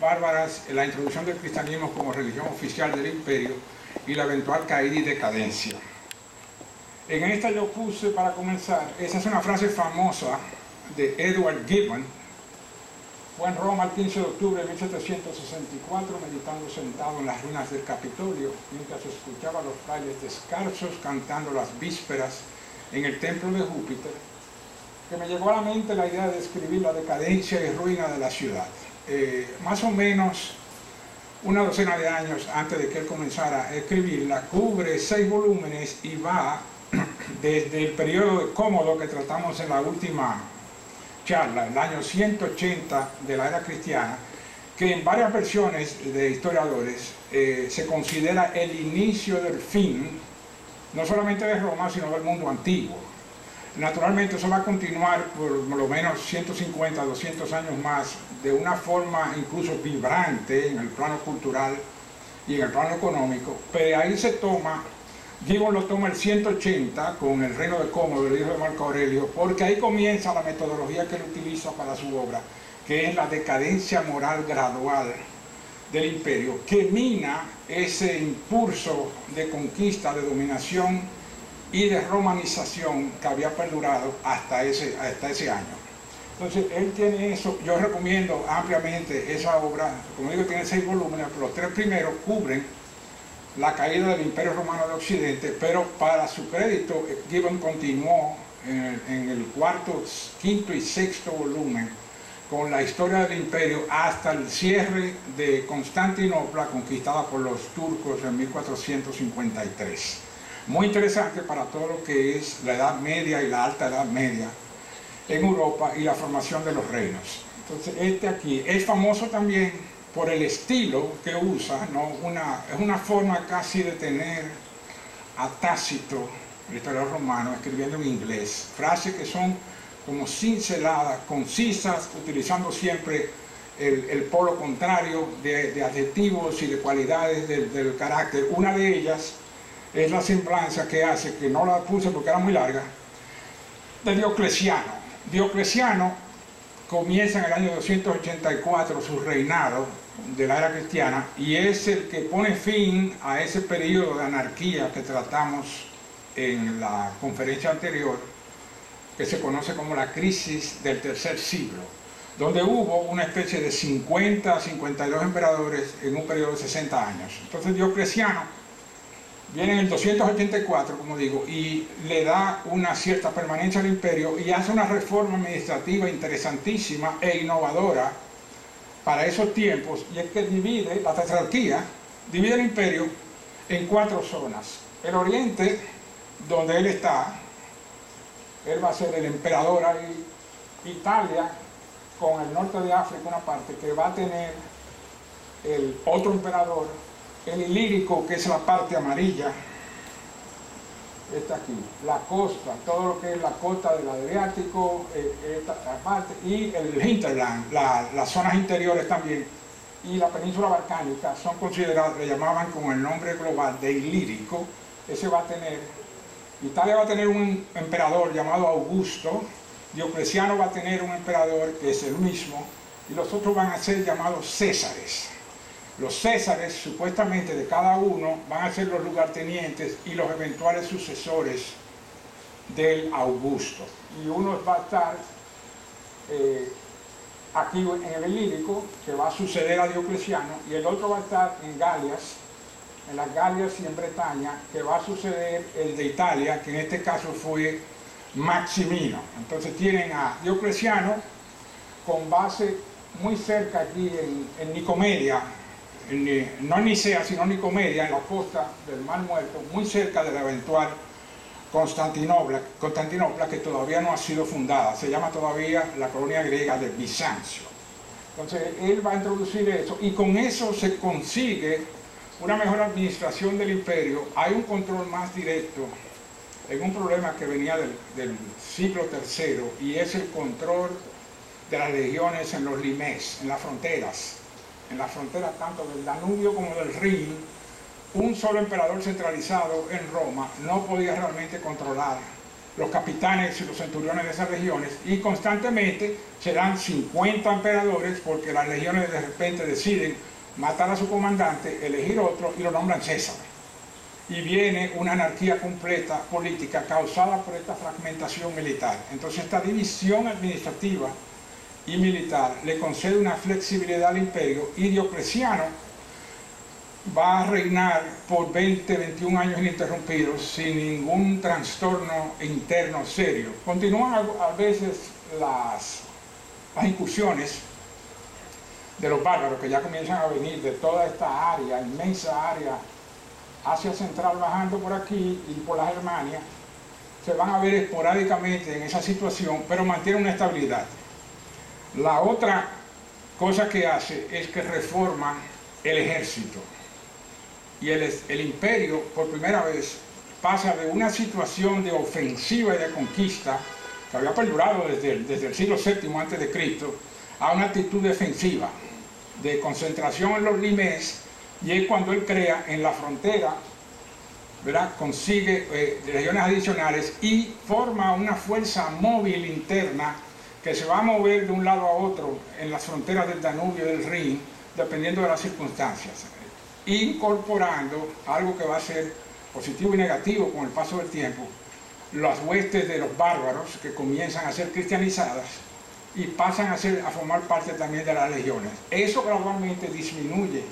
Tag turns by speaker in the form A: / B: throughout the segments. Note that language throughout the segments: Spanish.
A: bárbaras, la introducción del cristianismo como religión oficial del imperio y la eventual caída y decadencia. En esta yo puse, para comenzar, esa es una frase famosa de Edward Gibbon. Fue en Roma el 15 de octubre de 1764, meditando sentado en las ruinas del Capitolio, mientras escuchaba a los frailes descalzos cantando las vísperas en el templo de Júpiter, que me llegó a la mente la idea de describir la decadencia y ruina de la ciudad. Más o menos una docena de años antes de que él comenzara a escribirla, cubre 6 volúmenes y va desde el periodo de Cómodo que tratamos en la última charla, el año 180 de la era cristiana, que en varias versiones de historiadores se considera el inicio del fin, no solamente de Roma, sino del mundo antiguo. Naturalmente eso va a continuar por lo menos 150, 200 años más, de una forma incluso vibrante en el plano cultural y en el plano económico, pero ahí se toma, Gibbon lo toma el 180 con el reino de Cómodo, el hijo de Marco Aurelio, porque ahí comienza la metodología que él utiliza para su obra, que es la decadencia moral gradual del imperio, que mina ese impulso de conquista, de dominación y de romanización que había perdurado hasta ese año. Entonces, él tiene eso. Yo recomiendo ampliamente esa obra. Como digo, tiene 6 volúmenes, pero los 3 primeros cubren la caída del Imperio Romano de Occidente, pero para su crédito, Gibbon continuó en el 4º, 5º y 6º volumen con la historia del imperio hasta el cierre de Constantinopla, conquistada por los turcos en 1453. Muy interesante para todo lo que es la Edad Media y la Alta Edad Media en Europa y la formación de los reinos. Entonces, este aquí es famoso también por el estilo que usa, ¿no? Es una forma casi de tener a Tácito, el historiador romano, escribiendo en inglés, frases que son como cinceladas, concisas, utilizando siempre el polo contrario de adjetivos y de cualidades del carácter. Una de ellas es la semblanza que hace, que no la puse porque era muy larga, de Diocleciano. Diocleciano comienza en el año 284 su reinado de la era cristiana y es el que pone fin a ese periodo de anarquía que tratamos en la conferencia anterior, que se conoce como la crisis del tercer siglo, donde hubo una especie de 50 a 52 emperadores en un periodo de 60 años. Entonces Diocleciano viene en el 284, como digo, y le da una cierta permanencia al imperio y hace una reforma administrativa interesantísima e innovadora para esos tiempos, y es que divide la tetrarquía, divide el imperio en 4 zonas. El oriente, donde él está, él va a ser el emperador ahí. Italia, con el norte de África, una parte que va a tener el otro emperador. El Ilírico, que es la parte amarilla, está aquí, la costa, todo lo que es la costa del Adriático, esta parte, y el hinterland, las zonas interiores también, y la península balcánica son consideradas, le llamaban con el nombre global de Ilírico. Ese va a tener, Italia va a tener un emperador llamado Augusto, Diocleciano va a tener un emperador que es el mismo, y los otros van a ser llamados Césares. Los Césares, supuestamente de cada uno, van a ser los lugartenientes y los eventuales sucesores del Augusto. Y uno va a estar aquí en el Ilírico, que va a suceder a Diocleciano, y el otro va a estar en Galias, en las Galias y en Bretaña, que va a suceder el de Italia, que en este caso fue Maximino. Entonces tienen a Diocleciano con base muy cerca aquí en Nicomedia, no en Nicea, sino en Nicomedia, en la costa del Mar Muerto, muy cerca de la eventual Constantinopla, que todavía no ha sido fundada, se llama todavía la colonia griega de Bizancio. Entonces él va a introducir eso, y con eso se consigue una mejor administración del imperio. Hay un control más directo en un problema que venía del siglo III, y es el control de las legiones en los limés, en las fronteras tanto del Danubio como del Rin. Un solo emperador centralizado en Roma no podía realmente controlar los capitanes y los centuriones de esas regiones, y constantemente se dan 50 emperadores porque las legiones de repente deciden matar a su comandante, elegir otro y lo nombran César. Y viene una anarquía completa política causada por esta fragmentación militar. Entonces esta división administrativa y militar le concede una flexibilidad al imperio, y Diocleciano va a reinar por 20, 21 años ininterrumpidos sin ningún trastorno interno serio. Continúan a veces las incursiones de los bárbaros que ya comienzan a venir de toda esta área, inmensa área, Asia Central, bajando por aquí y por la Germania. Se van a ver esporádicamente en esa situación, pero mantiene una estabilidad. La otra cosa que hace es que reforma el ejército. Y el imperio, por primera vez, pasa de una situación de ofensiva y de conquista que había perdurado desde el siglo VII a.C., a una actitud defensiva, de concentración en los limes, y es cuando él crea en la frontera, ¿verdad?, consigue regiones adicionales y forma una fuerza móvil interna que se va a mover de un lado a otro en las fronteras del Danubio y del Rin, dependiendo de las circunstancias, incorporando algo que va a ser positivo y negativo con el paso del tiempo, las huestes de los bárbaros que comienzan a ser cristianizadas y pasan a formar parte también de las legiones. Eso gradualmente disminuye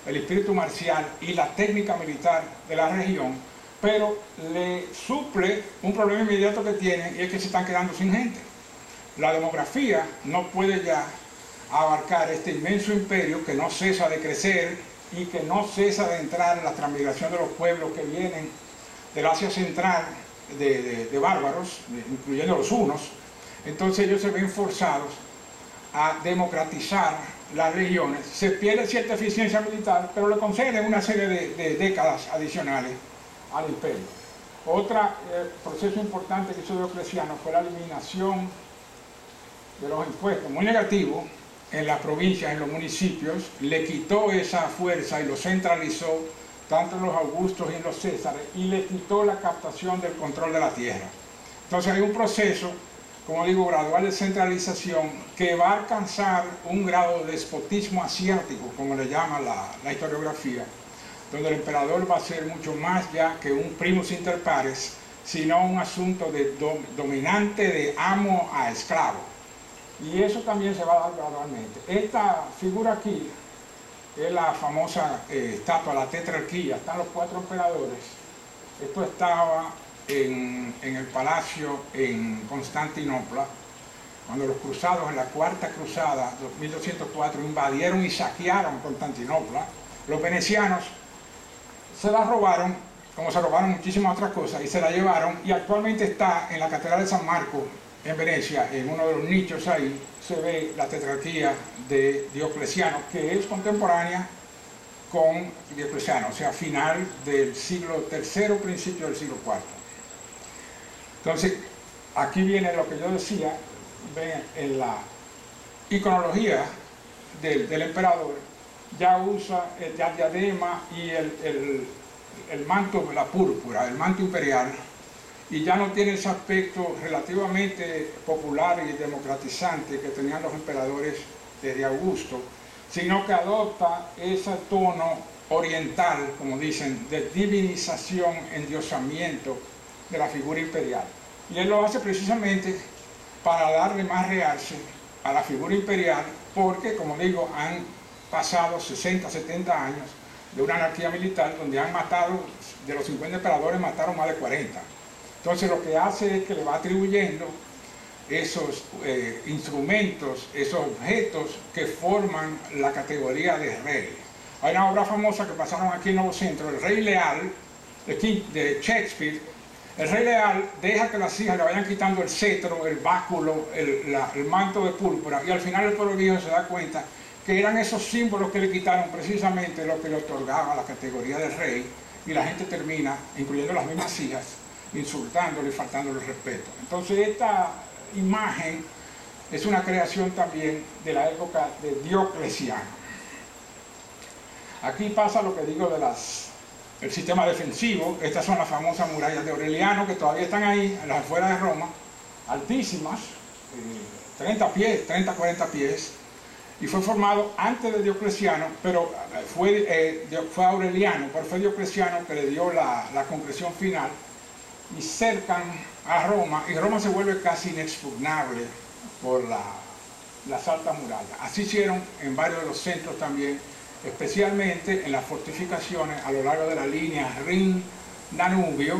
A: el espíritu marcial y la técnica militar de la región, pero le suple un problema inmediato que tienen, y es que se están quedando sin gente. La demografía no puede ya abarcar este inmenso imperio que no cesa de crecer y que no cesa de entrar en la transmigración de los pueblos que vienen del Asia Central, de bárbaros, incluyendo los hunos. Entonces ellos se ven forzados a democratizar las regiones. Se pierde cierta eficiencia militar, pero le conceden una serie de décadas adicionales al imperio. Otro proceso importante que hizo Diocleciano fue la eliminación de los impuestos, muy negativo en las provincias, en los municipios. Le quitó esa fuerza y lo centralizó tanto en los Augustos y en los Césares, y le quitó la captación del control de la tierra. Entonces hay un proceso, como digo, gradual de centralización que va a alcanzar un grado de despotismo asiático, como le llama la historiografía, donde el emperador va a ser mucho más ya que un primus inter pares, sino un asunto de dominante, de amo a esclavo. Y eso también se va a dar gradualmente. Esta figura aquí es la famosa estatua, la tetrarquía. Están los 4 emperadores. Esto estaba en el palacio en Constantinopla, cuando los cruzados en la Cuarta Cruzada, 1204, invadieron y saquearon Constantinopla. Los venecianos se la robaron, como se robaron muchísimas otras cosas, y se la llevaron, y actualmente está en la Catedral de San Marco, en Venecia. En uno de los nichos ahí se ve la tetrarquía de Diocleciano, que es contemporánea con Diocleciano, o sea, final del siglo III, principio del siglo IV. Entonces, aquí viene lo que yo decía, ven, en la iconología del emperador, ya usa la diadema y el manto, la púrpura, el manto imperial, y ya no tiene ese aspecto relativamente popular y democratizante que tenían los emperadores desde Augusto, sino que adopta ese tono oriental, como dicen, de divinización, endiosamiento de la figura imperial. Y él lo hace precisamente para darle más realce a la figura imperial, porque, como digo, han pasado 60, 70 años de una anarquía militar donde han matado, de los 50 emperadores mataron más de 40. Entonces lo que hace es que le va atribuyendo esos instrumentos, esos objetos que forman la categoría de rey. Hay una obra famosa que pasaron aquí en Nuevo Centro, El Rey Leal, de Shakespeare. El Rey Leal deja que las hijas le vayan quitando el cetro, el báculo, el manto de púrpura, y al final el pueblo viejo se da cuenta que eran esos símbolos que le quitaron precisamente lo que le otorgaba la categoría de rey, y la gente termina, incluyendo las mismas hijas, insultándole y faltándole el respeto. Entonces esta imagen es una creación también de la época de Diocleciano. Aquí pasa lo que digo de las el sistema defensivo. Estas son las famosas murallas de Aureliano, que todavía están ahí, en las afueras de Roma, altísimas, 30-40 pies, y fue formado antes de Diocleciano, pero fue Aureliano, pero fue Diocleciano que le dio la concreción final, y cercan a Roma, y Roma se vuelve casi inexpugnable por las altas murallas. Así hicieron en varios de los centros también, especialmente en las fortificaciones a lo largo de la línea Rin-Danubio,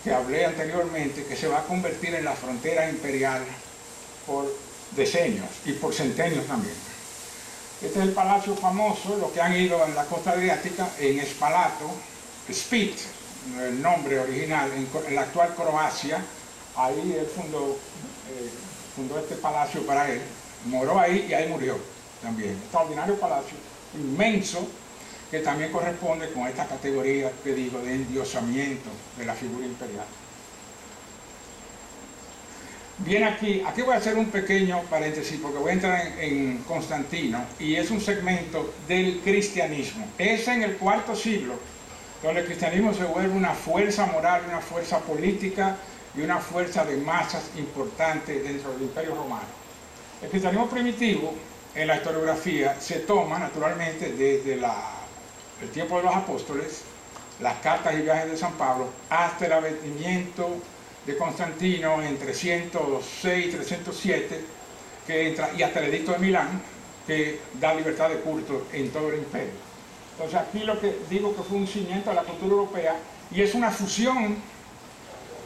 A: que hablé anteriormente, que se va a convertir en la frontera imperial por decenios y por centenios también. Este es el palacio famoso, los que han ido en la costa adriática, en Spalato, Split, el nombre original, en la actual Croacia. Ahí él fundó este palacio para él, moró ahí y ahí murió también. Extraordinario palacio, inmenso, que también corresponde con esta categoría que digo de endiosamiento de la figura imperial. Bien, aquí voy a hacer un pequeño paréntesis porque voy a entrar en Constantino, y es un segmento del cristianismo. Es en el IV siglo donde el cristianismo se vuelve una fuerza moral, una fuerza política y una fuerza de masas importante dentro del Imperio Romano. El cristianismo primitivo en la historiografía se toma naturalmente desde el tiempo de los apóstoles, las cartas y viajes de San Pablo, hasta el abatimiento de Constantino en 306 y 307, que entra, y hasta el edicto de Milán, que da libertad de culto en todo el imperio. Entonces aquí lo que digo que fue un cimiento de la cultura europea, y es una fusión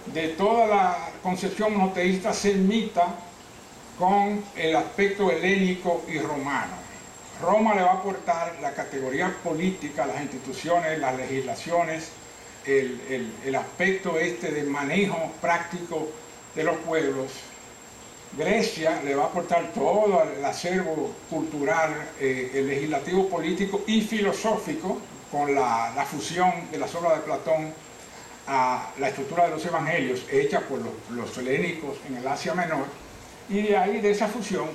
A: de toda la concepción monoteísta semita con el aspecto helénico y romano. Roma le va a aportar la categoría política, las instituciones, las legislaciones, el aspecto de manejo práctico de los pueblos. Grecia le va a aportar todo el acervo cultural, el legislativo, político y filosófico, con la fusión de las obras de Platón a la estructura de los evangelios hecha por los helénicos en el Asia Menor, y de ahí, de esa fusión,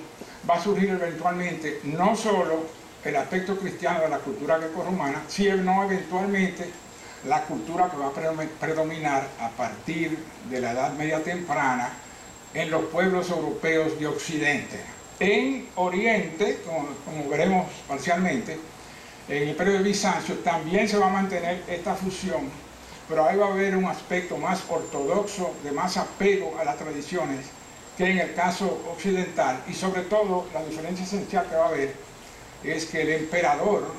A: va a surgir eventualmente no solo el aspecto cristiano de la cultura grecorromana, sino eventualmente la cultura que va a predominar a partir de la Edad Media temprana en los pueblos europeos de Occidente. En Oriente, como veremos parcialmente, en el Imperio de Bizancio también se va a mantener esta fusión, pero ahí va a haber un aspecto más ortodoxo, de más apego a las tradiciones, que en el caso occidental. Y sobre todo, la diferencia esencial que va a haber es que el emperador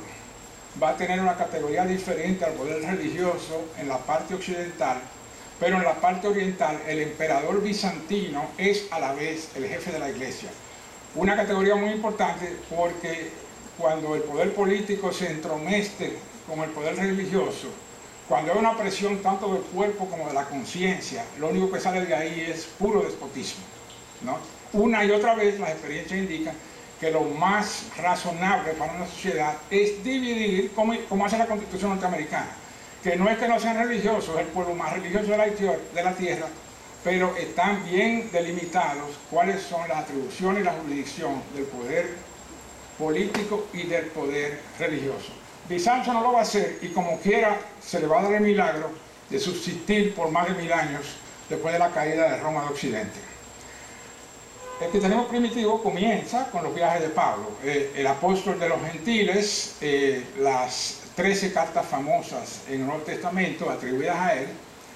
A: va a tener una categoría diferente al poder religioso en la parte occidental, pero en la parte oriental el emperador bizantino es a la vez el jefe de la iglesia. Una categoría muy importante, porque cuando el poder político se entromeste con el poder religioso, cuando hay una presión tanto del cuerpo como de la conciencia, lo único que sale de ahí es puro despotismo, ¿no? Una y otra vez las experiencias indican que lo más razonable para una sociedad es dividir, como hace la Constitución norteamericana, que no es que no sean religiosos, es el pueblo más religioso de la tierra, pero están bien delimitados cuáles son las atribuciones y la jurisdicción del poder político y del poder religioso. Bizancio no lo va a hacer, y como quiera se le va a dar el milagro de subsistir por más de 1000 años después de la caída de Roma de Occidente. El cristianismo primitivo comienza con los viajes de Pablo, el apóstol de los gentiles, las 13 cartas famosas en el Nuevo Testamento atribuidas a él,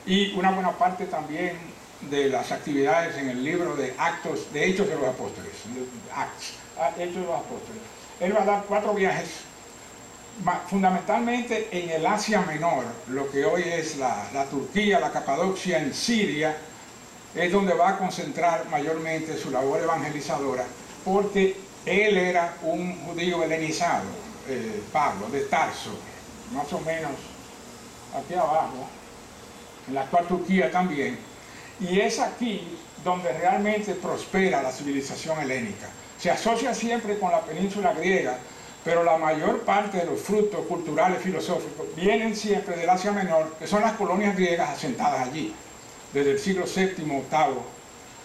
A: y una buena parte también de las actividades en el libro de Actos, de Hechos de los Apóstoles, Hechos de los Apóstoles. Él va a dar 4 viajes, fundamentalmente en el Asia Menor, lo que hoy es la Turquía, la Capadocia, en Siria, es donde va a concentrar mayormente su labor evangelizadora, porque él era un judío helenizado, Pablo, de Tarso, más o menos aquí abajo, en la actual Turquía también, y es aquí donde realmente prospera la civilización helénica. Se asocia siempre con la península griega, pero la mayor parte de los frutos culturales, filosóficos, vienen siempre del Asia Menor, que son las colonias griegas asentadas allí, desde el siglo VII, VIII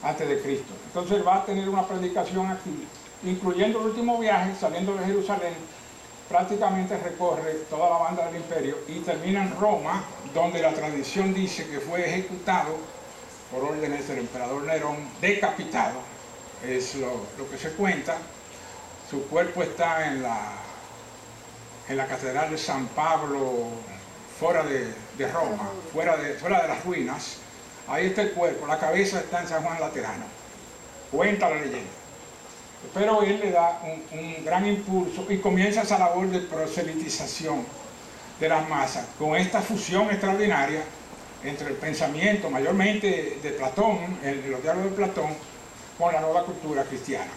A: antes de Cristo. Entonces va a tener una predicación aquí, incluyendo el último viaje, saliendo de Jerusalén, prácticamente recorre toda la banda del imperio y termina en Roma, donde la tradición dice que fue ejecutado por órdenes del emperador Nerón, decapitado, es lo que se cuenta. Su cuerpo está en la catedral de San Pablo, fuera de Roma, fuera de las ruinas. Ahí está el cuerpo, la cabeza está en San Juan Laterano, cuenta la leyenda. Pero él le da un gran impulso y comienza esa labor de proselitización de las masas, con esta fusión extraordinaria entre el pensamiento, mayormente de Platón, los diálogos de Platón, con la nueva cultura cristiana.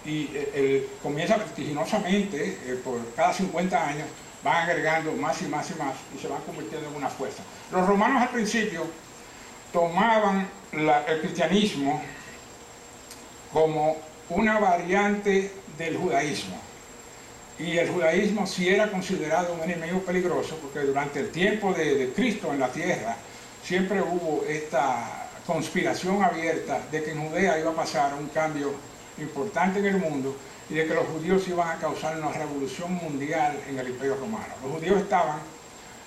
A: Y él comienza vertiginosamente, por cada 50 años, van agregando más y más y más, y se van convirtiendo en una fuerza. Los romanos al principio tomaban el cristianismo como una variante del judaísmo. Y el judaísmo sí era considerado un enemigo peligroso, porque durante el tiempo de Cristo en la tierra, siempre hubo esta conspiración abierta de que en Judea iba a pasar un cambio importante en el mundo y de que los judíos iban a causar una revolución mundial en el Imperio Romano. Los judíos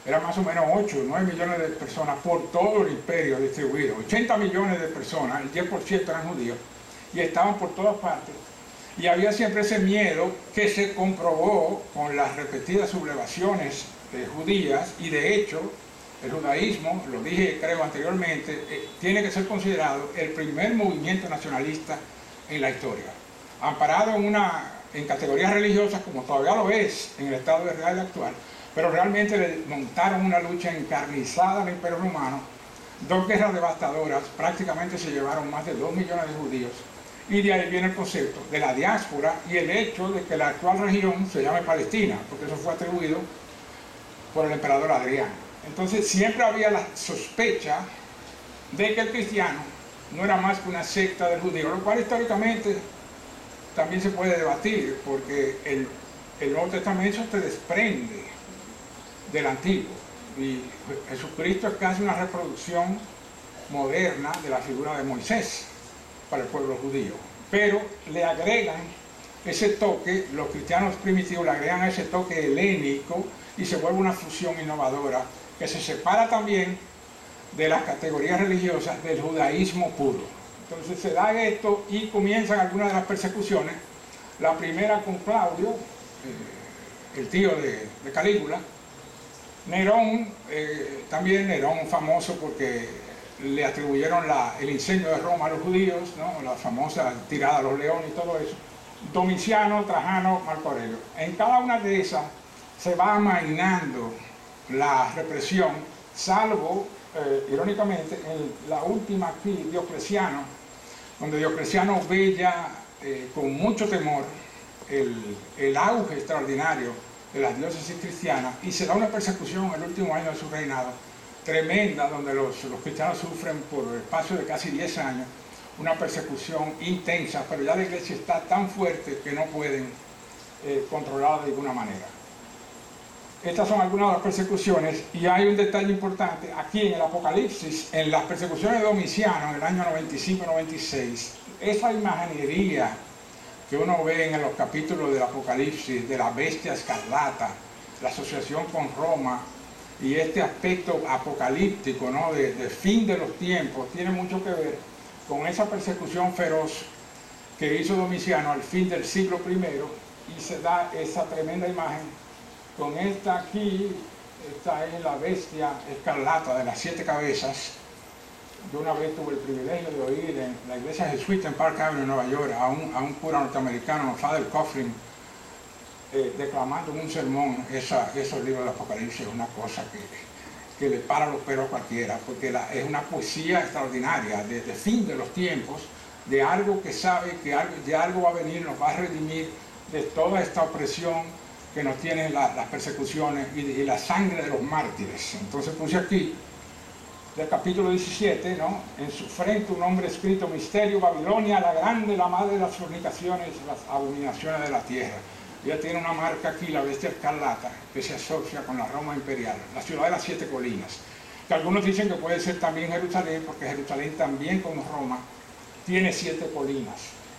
A: eran más o menos 8 o 9 millones de personas por todo el imperio distribuido, 80 millones de personas, el 10% eran judíos, y estaban por todas partes. Y había siempre ese miedo que se comprobó con las repetidas sublevaciones judías, y de hecho el judaísmo, lo dije creo anteriormente, tiene que ser considerado el primer movimiento nacionalista en la historia, amparado en categorías religiosas como todavía lo es en el Estado de Israel actual, pero realmente le montaron una lucha encarnizada al Imperio Romano, 2 guerras devastadoras, prácticamente se llevaron más de 2 millones de judíos, y de ahí viene el concepto de la diáspora y el hecho de que la actual región se llame Palestina, porque eso fue atribuido por el emperador Adriano. Entonces siempre había la sospecha de que el cristiano no era más que una secta del judío, lo cual históricamente también se puede debatir, porque el Nuevo Testamento se desprende del Antiguo, y Jesucristo es casi una reproducción moderna de la figura de Moisés para el pueblo judío, pero le agregan ese toque, los cristianos primitivos le agregan ese toque helénico y se vuelve una fusión innovadora que se separa también de las categorías religiosas del judaísmo puro. Entonces se da esto y comienzan algunas de las persecuciones, la primera con Claudio, el tío de Calígula, Nerón, también Nerón famoso porque le atribuyeron el incendio de Roma a los judíos, ¿no? La famosa tirada a los leones y todo eso, Domiciano, Trajano, Marco Aurelio. En cada una de esas se va amainando la represión, salvo, irónicamente, en la última aquí, Diocleciano, donde Diocleciano ve ya con mucho temor el auge extraordinario de las diócesis cristianas, y se da una persecución en el último año de su reinado tremenda, donde los cristianos sufren por el espacio de casi 10 años una persecución intensa, pero ya la iglesia está tan fuerte que no pueden controlarla de ninguna manera. Estas son algunas de las persecuciones, y hay un detalle importante aquí en el Apocalipsis, en las persecuciones de Domiciano en el año 95-96, esa imaginería que uno ve en los capítulos del Apocalipsis, de la bestia escarlata, la asociación con Roma, y este aspecto apocalíptico, ¿no? de fin de los tiempos, tiene mucho que ver con esa persecución feroz que hizo Domiciano al fin del siglo I, y se da esa tremenda imagen con esta aquí. Esta es la bestia escarlata de las 7 cabezas. Yo una vez tuve el privilegio de oír en la iglesia jesuita en Park Avenue, en Nueva York, a un cura norteamericano, Father Coughlin, declamando en un sermón esos libros del Apocalipsis. Es una cosa que le para los pelos a cualquiera, porque es una poesía extraordinaria de fin de los tiempos, de algo que sabe que algo va a venir, nos va a redimir de toda esta opresión que nos tienen las persecuciones y la sangre de los mártires. Entonces puse aquí, del capítulo 17, ¿no? En su frente un nombre escrito: Misterio, Babilonia, la grande, la madre de las fornicaciones, las abominaciones de la tierra. Ella tiene una marca aquí, la bestia escarlata, que se asocia con la Roma imperial, la ciudad de las 7 colinas, que algunos dicen que puede ser también Jerusalén, porque Jerusalén también, como Roma, tiene 7 colinas.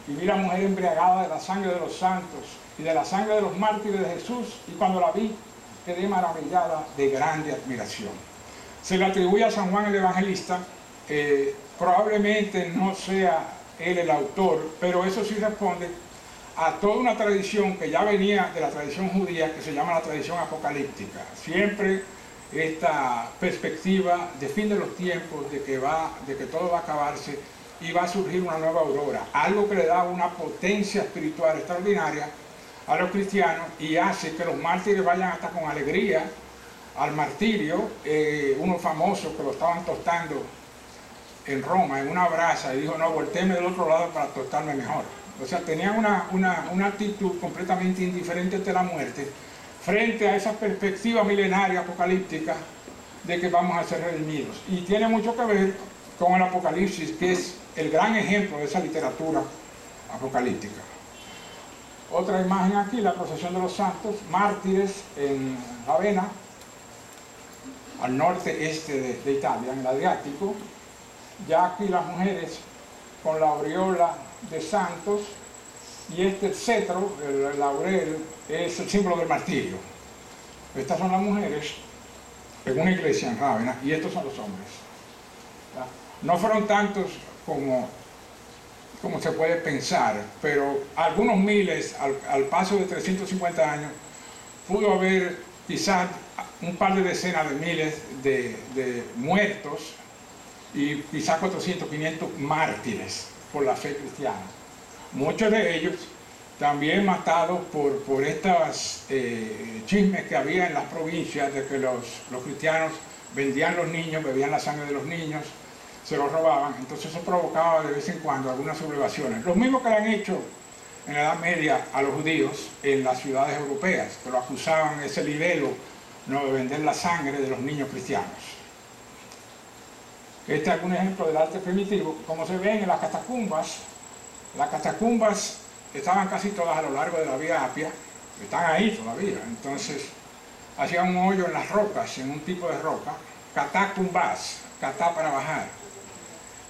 A: Y vi la mujer embriagada de la sangre de los santos y de la sangre de los mártires de Jesús, y cuando la vi, quedé maravillada de grande admiración. Se le atribuye a San Juan el Evangelista, probablemente no sea él el autor, pero eso sí responde a toda una tradición que ya venía de la tradición judía, que se llama la tradición apocalíptica. Siempre esta perspectiva de fin de los tiempos, de que todo va a acabarse y va a surgir una nueva aurora, algo que le da una potencia espiritual extraordinaria a los cristianos y hace que los mártires vayan hasta con alegría al martirio. Uno famoso que lo estaban tostando en Roma, en una brasa, y dijo, no, voltéeme del otro lado para tostarme mejor. O sea, tenían una actitud completamente indiferente ante la muerte, frente a esa perspectiva milenaria apocalíptica de que vamos a ser redimidos. Y tiene mucho que ver con el Apocalipsis, que es el gran ejemplo de esa literatura apocalíptica. Otra imagen aquí, la procesión de los santos mártires en Ravenna, al norte-este de Italia, en el Adriático. Ya aquí las mujeres con la aureola de santos, y el cetro, el laurel, es el símbolo del martirio. Estas son las mujeres en una iglesia en Ravenna, y estos son los hombres. No fueron tantos como se puede pensar, pero algunos miles, al paso de 350 años, pudo haber quizás un par de decenas de miles de muertos, y quizás 400, 500 mártires por la fe cristiana. Muchos de ellos también matados por estos chismes que había en las provincias de que los cristianos vendían los niños, bebían la sangre de los niños, se los robaban. Entonces eso provocaba de vez en cuando algunas sublevaciones. Lo mismo que le han hecho en la Edad Media a los judíos en las ciudades europeas, que lo acusaban, ese libelo, no, de vender la sangre de los niños cristianos. Este es algún ejemplo del arte primitivo. Como se ven en las catacumbas estaban casi todas a lo largo de la Vía Apia, están ahí todavía. Entonces hacían un hoyo en las rocas, en un tipo de roca, catacumbas, catá para bajar.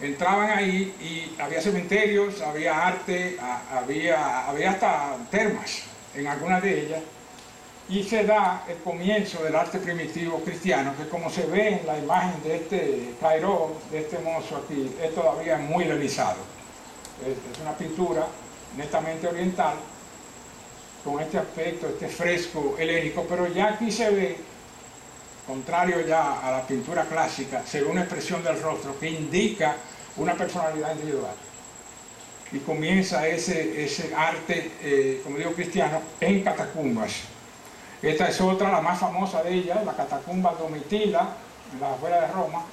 A: Entraban ahí y había cementerios, había arte, había hasta termas en algunas de ellas, y se da el comienzo del arte primitivo cristiano, que como se ve en la imagen de este Cairo, de este mozo aquí, es todavía muy helenizado. Es una pintura netamente oriental, con este aspecto, este fresco helénico, pero ya aquí se ve, contrario ya a la pintura clásica, se ve una expresión del rostro que indica una personalidad individual. Y comienza ese arte, como digo, cristiano, en catacumbas. Esta es otra, la más famosa de ellas, la catacumba Domitila, en las afueras de Roma,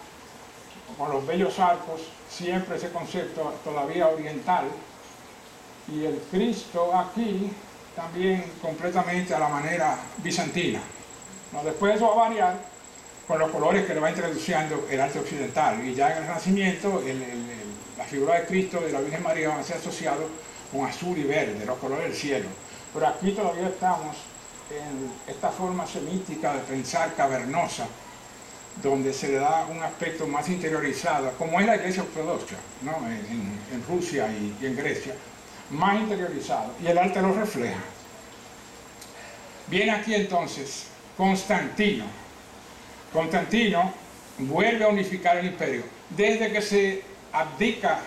A: con los bellos arcos, siempre ese concepto todavía oriental. Y el Cristo aquí también completamente a la manera bizantina. ¿No? Después eso va a variar con los colores que le va introduciendo el arte occidental. Y ya en el Renacimiento, la figura de Cristo y de la Virgen María van a ser asociados con azul y verde, los colores del cielo. Pero aquí todavía estamos en esta forma semítica de pensar cavernosa, donde se le da un aspecto más interiorizado, como es la iglesia ortodoxa, ¿no? en Rusia y en Grecia, más interiorizado, y el arte lo refleja. Viene aquí entonces Constantino. Constantino vuelve a unificar el imperio. Desde que se abdica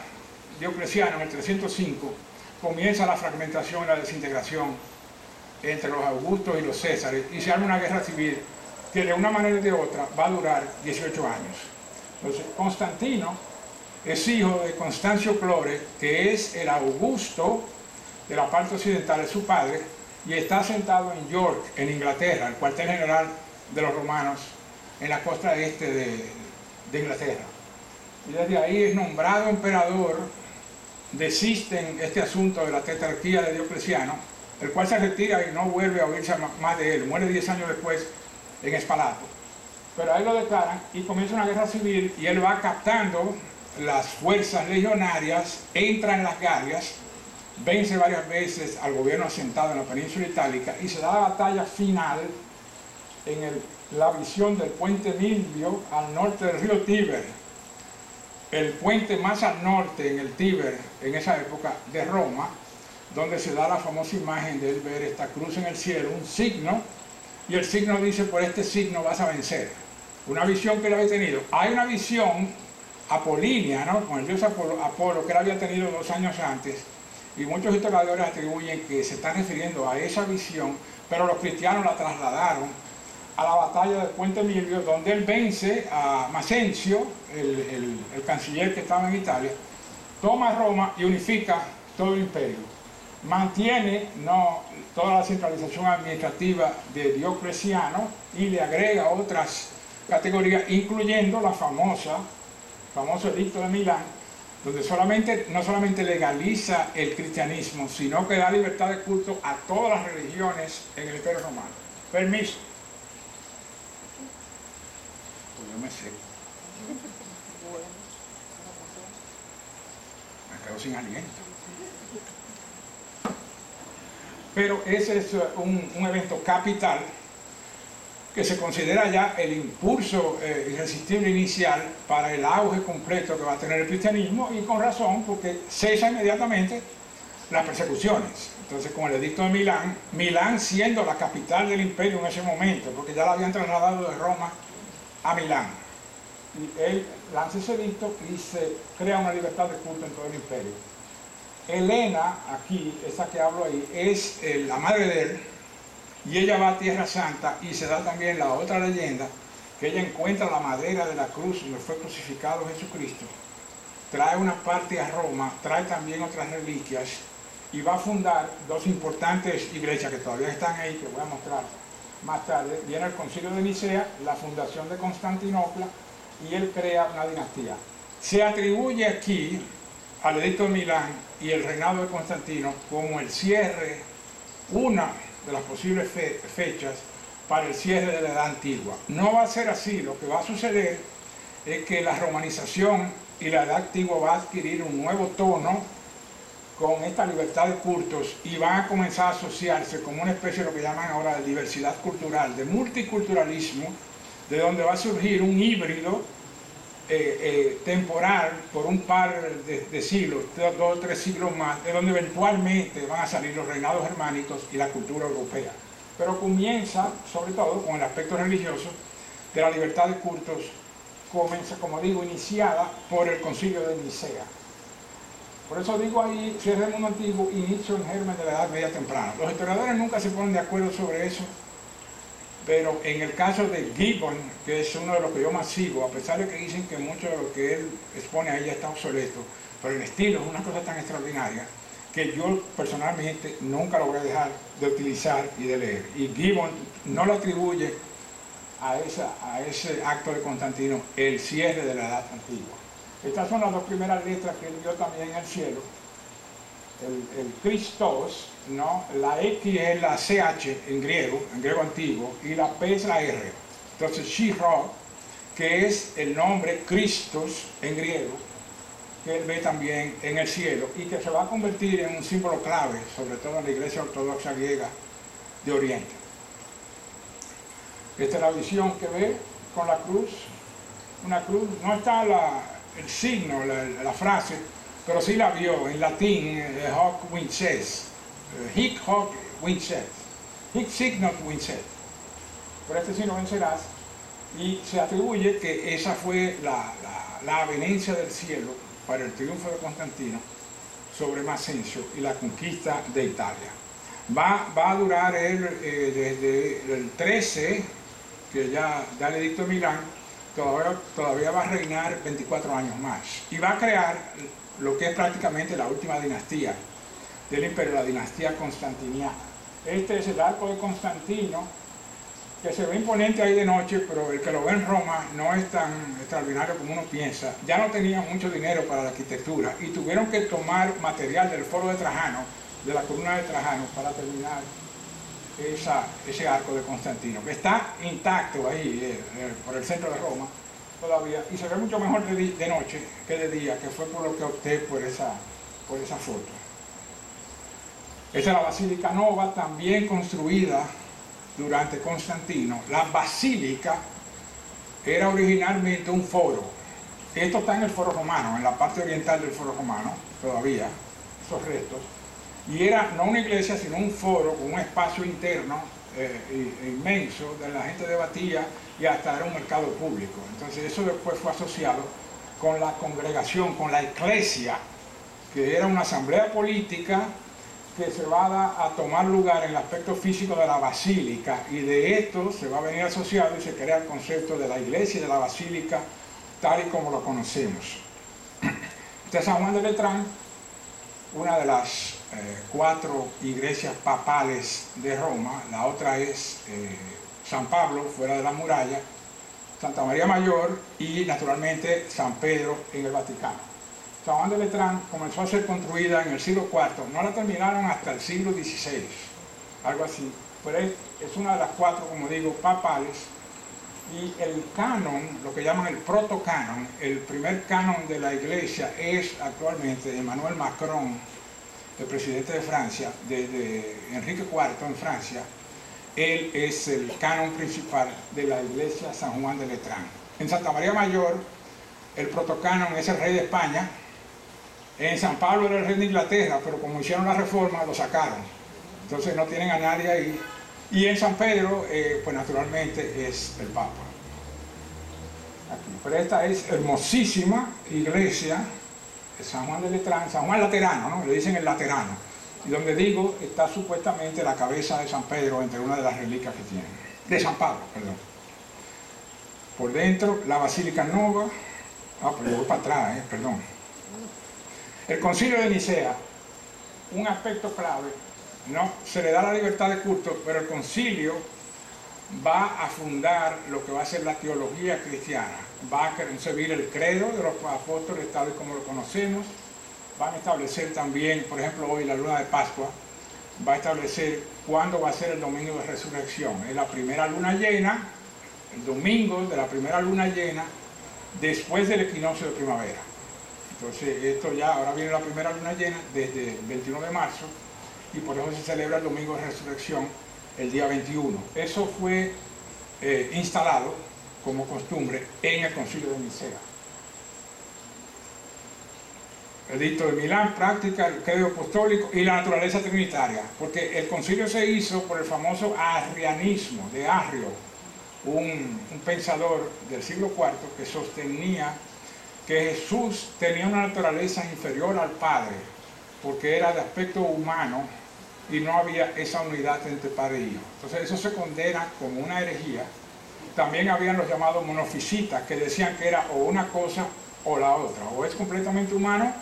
A: Diocleciano en el 305, comienza la fragmentación y la desintegración entre los Augustos y los Césares, y se arma una guerra civil que de una manera y de otra va a durar 18 años. Entonces, Constantino es hijo de Constancio Clore, que es el Augusto de la parte occidental de su padre, y está sentado en York, en Inglaterra, el cuartel general de los romanos en la costa este de Inglaterra. Y desde ahí es nombrado emperador. Desiste en este asunto de la tetrarquía de Diocleciano, el cual se retira y no vuelve a oírse más de él. Muere 10 años después en Espalato. Pero ahí lo declaran y comienza una guerra civil, y él va captando las fuerzas legionarias, entra en las Galias, vence varias veces al gobierno asentado en la península itálica, y se da la batalla final en la visión del puente Milvio al norte del río Tíber, el puente más al norte en el Tíber en esa época de Roma, donde se da la famosa imagen de él ver esta cruz en el cielo, un signo, y el signo dice: por este signo vas a vencer. Una visión que él había tenido. Hay una visión apolínea, ¿no?, con el dios Apolo, que él había tenido 2 años antes, y muchos historiadores atribuyen que se está refiriendo a esa visión, pero los cristianos la trasladaron a la batalla de Puente Milvio, donde él vence a Macencio, el canciller que estaba en Italia, toma Roma y unifica todo el imperio. Mantiene toda la centralización administrativa de Diocleciano y le agrega otras categorías, incluyendo la famoso edicto de Milán, donde no solamente legaliza el cristianismo, sino que da libertad de culto a todas las religiones en el Imperio Romano. Permiso. Pues yo me sé. Me quedo sin aliento. Pero ese es un evento capital que se considera ya el impulso irresistible inicial para el auge completo que va a tener el cristianismo, y con razón, porque cesa inmediatamente las persecuciones. Entonces, con el edicto de Milán, Milán siendo la capital del imperio en ese momento, porque ya la habían trasladado de Roma a Milán, y él lanza ese edicto y se crea una libertad de culto en todo el imperio. Helena, aquí, esta que hablo ahí, es la madre de él, y ella va a Tierra Santa, y se da también la otra leyenda, que ella encuentra la madera de la cruz donde fue crucificado Jesucristo, trae una parte a Roma, trae también otras reliquias, y va a fundar 2 importantes iglesias que todavía están ahí, que voy a mostrar más tarde. Viene el Concilio de Nicea, la fundación de Constantinopla, y él crea una dinastía. Se atribuye aquí al edicto de Milán y el reinado de Constantino como el cierre, una de las posibles fechas para el cierre de la Edad Antigua. No va a ser así. Lo que va a suceder es que la romanización y la Edad Antigua va a adquirir un nuevo tono con esta libertad de cultos, y van a comenzar a asociarse como una especie de lo que llaman ahora de diversidad cultural, de multiculturalismo, de donde va a surgir un híbrido temporal por un par de siglos, 2 o 3 siglos más, de donde eventualmente van a salir los reinados germánicos y la cultura europea. Pero comienza, sobre todo, con el aspecto religioso de la libertad de cultos, comienza, como digo, iniciada por el Concilio de Nicea. Por eso digo ahí, cierre del mundo antiguo, inicio en germen de la Edad Media temprana. Los historiadores nunca se ponen de acuerdo sobre eso, pero en el caso de Gibbon, que es uno de los que yo más sigo, a pesar de que dicen que mucho de lo que él expone ahí ya está obsoleto, pero el estilo es una cosa tan extraordinaria que yo personalmente nunca lo voy a dejar de utilizar y de leer. Y Gibbon no le atribuye a ese acto de Constantino el cierre de la Edad Antigua. Estas son las 2 primeras letras que él vio también en el cielo. El Christos, ¿no? La X es la CH en griego antiguo, y la P es la R. Entonces, Shiro, que es el nombre Christos en griego, que él ve también en el cielo, y que se va a convertir en un símbolo clave, sobre todo en la Iglesia Ortodoxa griega de Oriente. Esta es la visión que ve con la cruz. Una cruz, no está el signo, la frase, pero sí la vio en latín, hoc vinces, hic hoc vinces, hic signot vinces, por este signo vencerás, y se atribuye que esa fue la avenencia del cielo para el triunfo de Constantino sobre Macencio y la conquista de Italia. Va a durar él desde el 13, que ya da el edicto de Milán, todavía va a reinar 24 años más, y va a crear lo que es prácticamente la última dinastía del imperio, la dinastía constantiniana. Este es el arco de Constantino, que se ve imponente ahí de noche, pero el que lo ve en Roma no es tan extraordinario como uno piensa. Ya no tenían mucho dinero para la arquitectura y tuvieron que tomar material del foro de Trajano, de la columna de Trajano, para terminar ese arco de Constantino, que está intacto ahí por el centro de Roma todavía, y se ve mucho mejor de noche que de día, que fue por lo que opté por esa foto. Esta es la Basílica Nova, también construida durante Constantino. La basílica era originalmente un foro. Esto está en el foro romano, en la parte oriental del foro romano, todavía, esos restos. Y era no una iglesia, sino un foro con un espacio interno inmenso, donde la gente debatía y hasta era un mercado público. Entonces eso después fue asociado con la congregación, con la iglesia, que era una asamblea política que se va a tomar lugar en el aspecto físico de la basílica, y de esto se va a venir asociado y se crea el concepto de la iglesia y de la basílica tal y como lo conocemos. Este San Juan de Letrán, una de las 4 iglesias papales de Roma, la otra es San Pablo, fuera de la muralla, Santa María Mayor y naturalmente San Pedro en el Vaticano. San Juan de Letrán comenzó a ser construida en el siglo IV, no la terminaron hasta el siglo XVI, algo así, pero es una de las 4, como digo, papales. Y el canon, lo que llaman el protocanon, el primer canon de la iglesia es actualmente Emmanuel Macron, el presidente de Francia, de Enrique IV en Francia. Él es el canon principal de la iglesia San Juan de Letrán. En Santa María Mayor, el protocanon es el rey de España. En San Pablo era el rey de Inglaterra, pero como hicieron la reforma, lo sacaron. Entonces no tienen a nadie ahí. Y en San Pedro, pues naturalmente es el Papa. Aquí. Pero esta es hermosísima iglesia, San Juan de Letrán, San Juan Laterano, ¿no? Le dicen el Laterano. Y donde digo, está supuestamente la cabeza de San Pedro entre una de las reliquias que tienen. De San Pablo, perdón. Por dentro, la Basílica Nova. Pero yo voy para atrás, perdón. El Concilio de Nicea, un aspecto clave, ¿no? Se le da la libertad de culto, pero el concilio va a fundar lo que va a ser la teología cristiana. Va a concebir el credo de los apóstoles tal y como lo conocemos. Van a establecer también, por ejemplo, hoy la luna de Pascua, va a establecer cuándo va a ser el domingo de resurrección. Es la primera luna llena, el domingo de la primera luna llena, después del equinoccio de primavera. Entonces, esto ya, ahora viene la primera luna llena desde el 21 de marzo, y por eso se celebra el domingo de resurrección el día 21. Eso fue instalado como costumbre en el Concilio de Nicea. Edicto de Milán, práctica, el credo apostólico y la naturaleza trinitaria, porque el concilio se hizo por el famoso arrianismo de Arrio, un pensador del siglo IV que sostenía que Jesús tenía una naturaleza inferior al Padre, porque era de aspecto humano y no había esa unidad entre Padre y Hijo. Entonces eso se condena como una herejía. También habían los llamados monofisitas, que decían que era o una cosa o la otra, o es completamente humano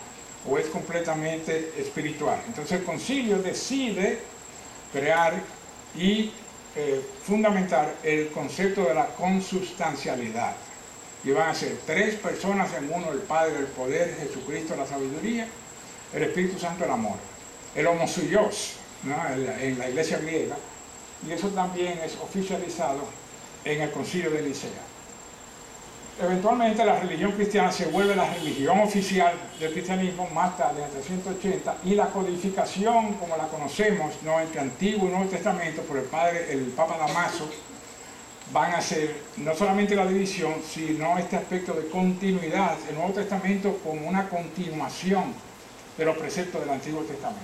A: o es completamente espiritual. Entonces el concilio decide crear y fundamentar el concepto de la consubstancialidad. Y van a ser 3 personas en uno: el Padre, el poder, Jesucristo, la sabiduría, el Espíritu Santo, el amor. El homosouios, ¿no? En la iglesia griega, y eso también es oficializado en el Concilio de Nicea. Eventualmente la religión cristiana se vuelve la religión oficial del cristianismo más tarde, en el 380, y la codificación, como la conocemos, ¿no?, entre Antiguo y Nuevo Testamento, por el Papa Damaso, van a ser no solamente la división, sino este aspecto de continuidad, el Nuevo Testamento como una continuación de los preceptos del Antiguo Testamento.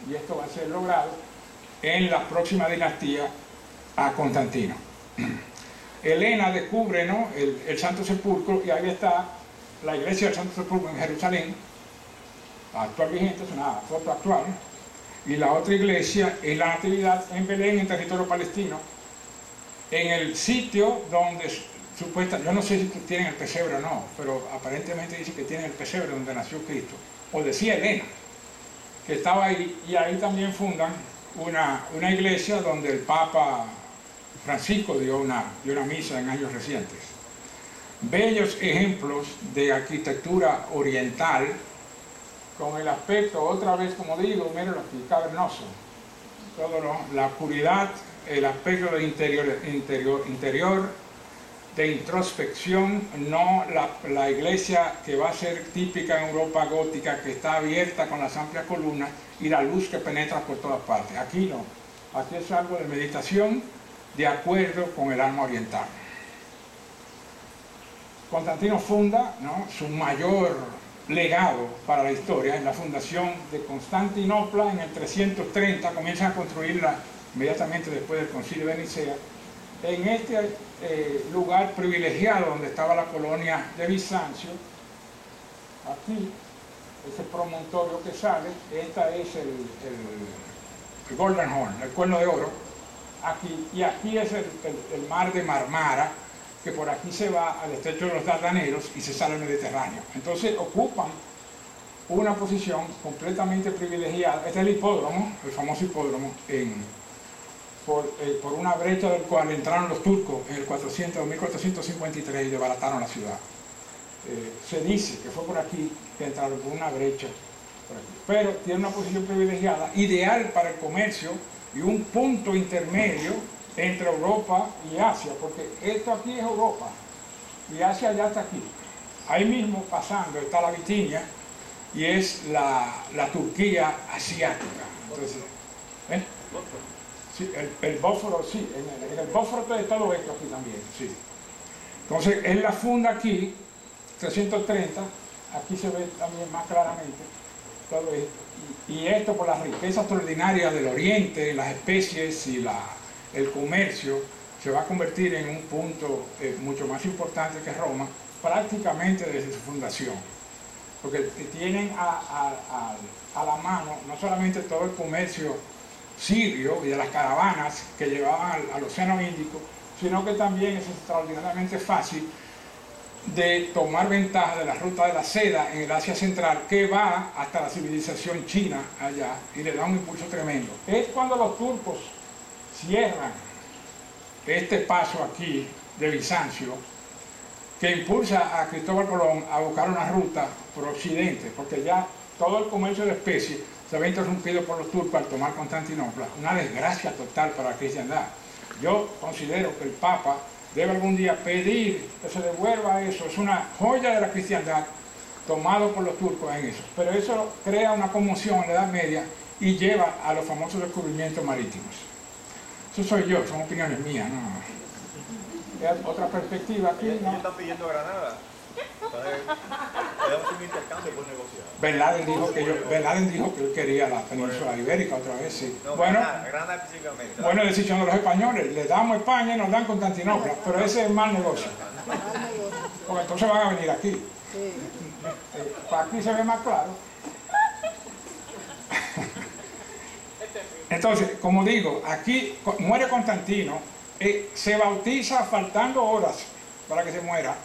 A: Y esto va a ser logrado en la próxima dinastía a Constantino. Helena descubre, ¿no?, el Santo Sepulcro, y ahí está la iglesia del Santo Sepulcro en Jerusalén, la actual vigente, es una foto actual, y la otra iglesia es la Natividad en Belén, en territorio palestino, en el sitio donde supuestamente, yo no sé si tienen el pesebre o no, pero aparentemente dice que tienen el pesebre donde nació Cristo, o decía Helena, que estaba ahí, y ahí también fundan una iglesia donde el Papa Francisco dio una misa en años recientes. Bellos ejemplos de arquitectura oriental, con el aspecto, otra vez como digo, miren aquí, cavernoso. La oscuridad, el aspecto de interior, de introspección, no la iglesia que va a ser típica en Europa gótica, que está abierta con las amplias columnas y la luz que penetra por todas partes. Aquí no, aquí es algo de meditación, de acuerdo con el alma oriental. Constantino funda, ¿no?, su mayor legado para la historia. En la fundación de Constantinopla en el 330 comienzan a construirla inmediatamente después del Concilio de Nicea, en este lugar privilegiado donde estaba la colonia de Bizancio. Aquí, ese promontorio que sale, esta es el Golden Horn, el cuerno de oro, aquí, y aquí es el mar de Marmara, que por aquí se va al estrecho de los Dardanelos y se sale al Mediterráneo. Entonces ocupan una posición completamente privilegiada. Este es el hipódromo, el famoso hipódromo, por una brecha del cual entraron los turcos en el 1453 y desbarataron la ciudad. Se dice que fue por aquí que entraron, por una brecha por aquí. Pero tiene una posición privilegiada, ideal para el comercio y un punto intermedio entre Europa y Asia, porque esto aquí es Europa y Asia ya está aquí. Ahí mismo pasando está la Bitinia y es la Turquía asiática. Entonces, sí, el Bósforo, sí, en el Bósforo de todo esto aquí también, sí. Entonces, él la funda aquí, 330, aquí se ve también más claramente todo esto. Y esto por la riqueza extraordinaria del Oriente, las especies y el comercio, se va a convertir en un punto mucho más importante que Roma, prácticamente desde su fundación. Porque tienen a la mano no solamente todo el comercio sirio y de las caravanas que llevaban al Océano Índico, sino que también es extraordinariamente fácil de tomar ventaja de la ruta de la seda en el Asia Central, que va hasta la civilización china allá y le da un impulso tremendo. Es cuando los turcos cierran este paso aquí de Bizancio que impulsa a Cristóbal Colón a buscar una ruta por Occidente, porque ya todo el comercio de especies se había interrumpido por los turcos al tomar Constantinopla. Una desgracia total para la cristiandad. Yo considero que el Papa debe algún día pedir que se devuelva eso. Es una joya de la cristiandad tomado por los turcos en eso. Pero eso crea una conmoción en la Edad Media y lleva a los famosos descubrimientos marítimos. Eso soy yo, son opiniones mías, ¿no? Es otra perspectiva aquí, ¿no?
B: Ellos están pidiendo Granada. Podemos un intercambio por negociar.
A: Ben Laden dijo que él quería la península ibérica otra vez, sí.
B: No,
A: Bueno,
B: Granada específicamente.
A: bueno, decisión de los españoles, le damos España y nos dan Constantinopla, pero ese es mal negocio. Porque entonces van a venir aquí. Para aquí se ve más claro. Entonces, como digo, aquí muere Constantino, se bautiza faltando horas para que se muera.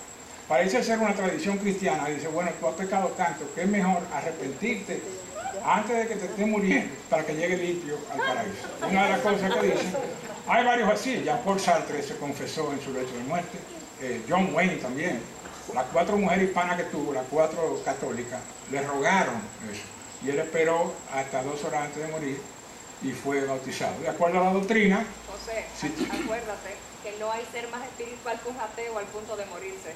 A: Parece ser una tradición cristiana. Dice, bueno, tú has pecado tanto que es mejor arrepentirte antes de que te estés muriendo para que llegue limpio al paraíso. Una de las cosas que dicen, hay varios así. Jean-Paul Sartre se confesó en su lecho de muerte, John Wayne también. Las 4 mujeres hispanas que tuvo, las 4 católicas, le rogaron eso. Y él esperó hasta 2 horas antes de morir y fue bautizado. De acuerdo a la doctrina...
C: José, sí, acuérdate que no hay ser más espiritual que un ateo al punto de morirse.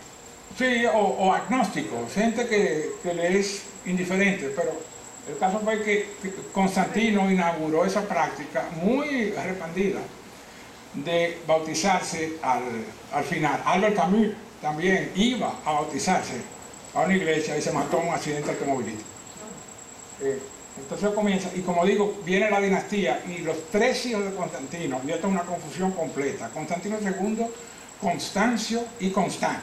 A: Sí, o agnóstico, gente que le es indiferente, pero el caso fue que Constantino inauguró esa práctica muy arrepentida de bautizarse al final. Albert Camus también iba a bautizarse a una iglesia y se mató en un accidente automovilístico. Entonces comienza, y como digo, viene la dinastía y los 3 hijos de Constantino, y esto es una confusión completa, Constantino II, Constancio y Constant.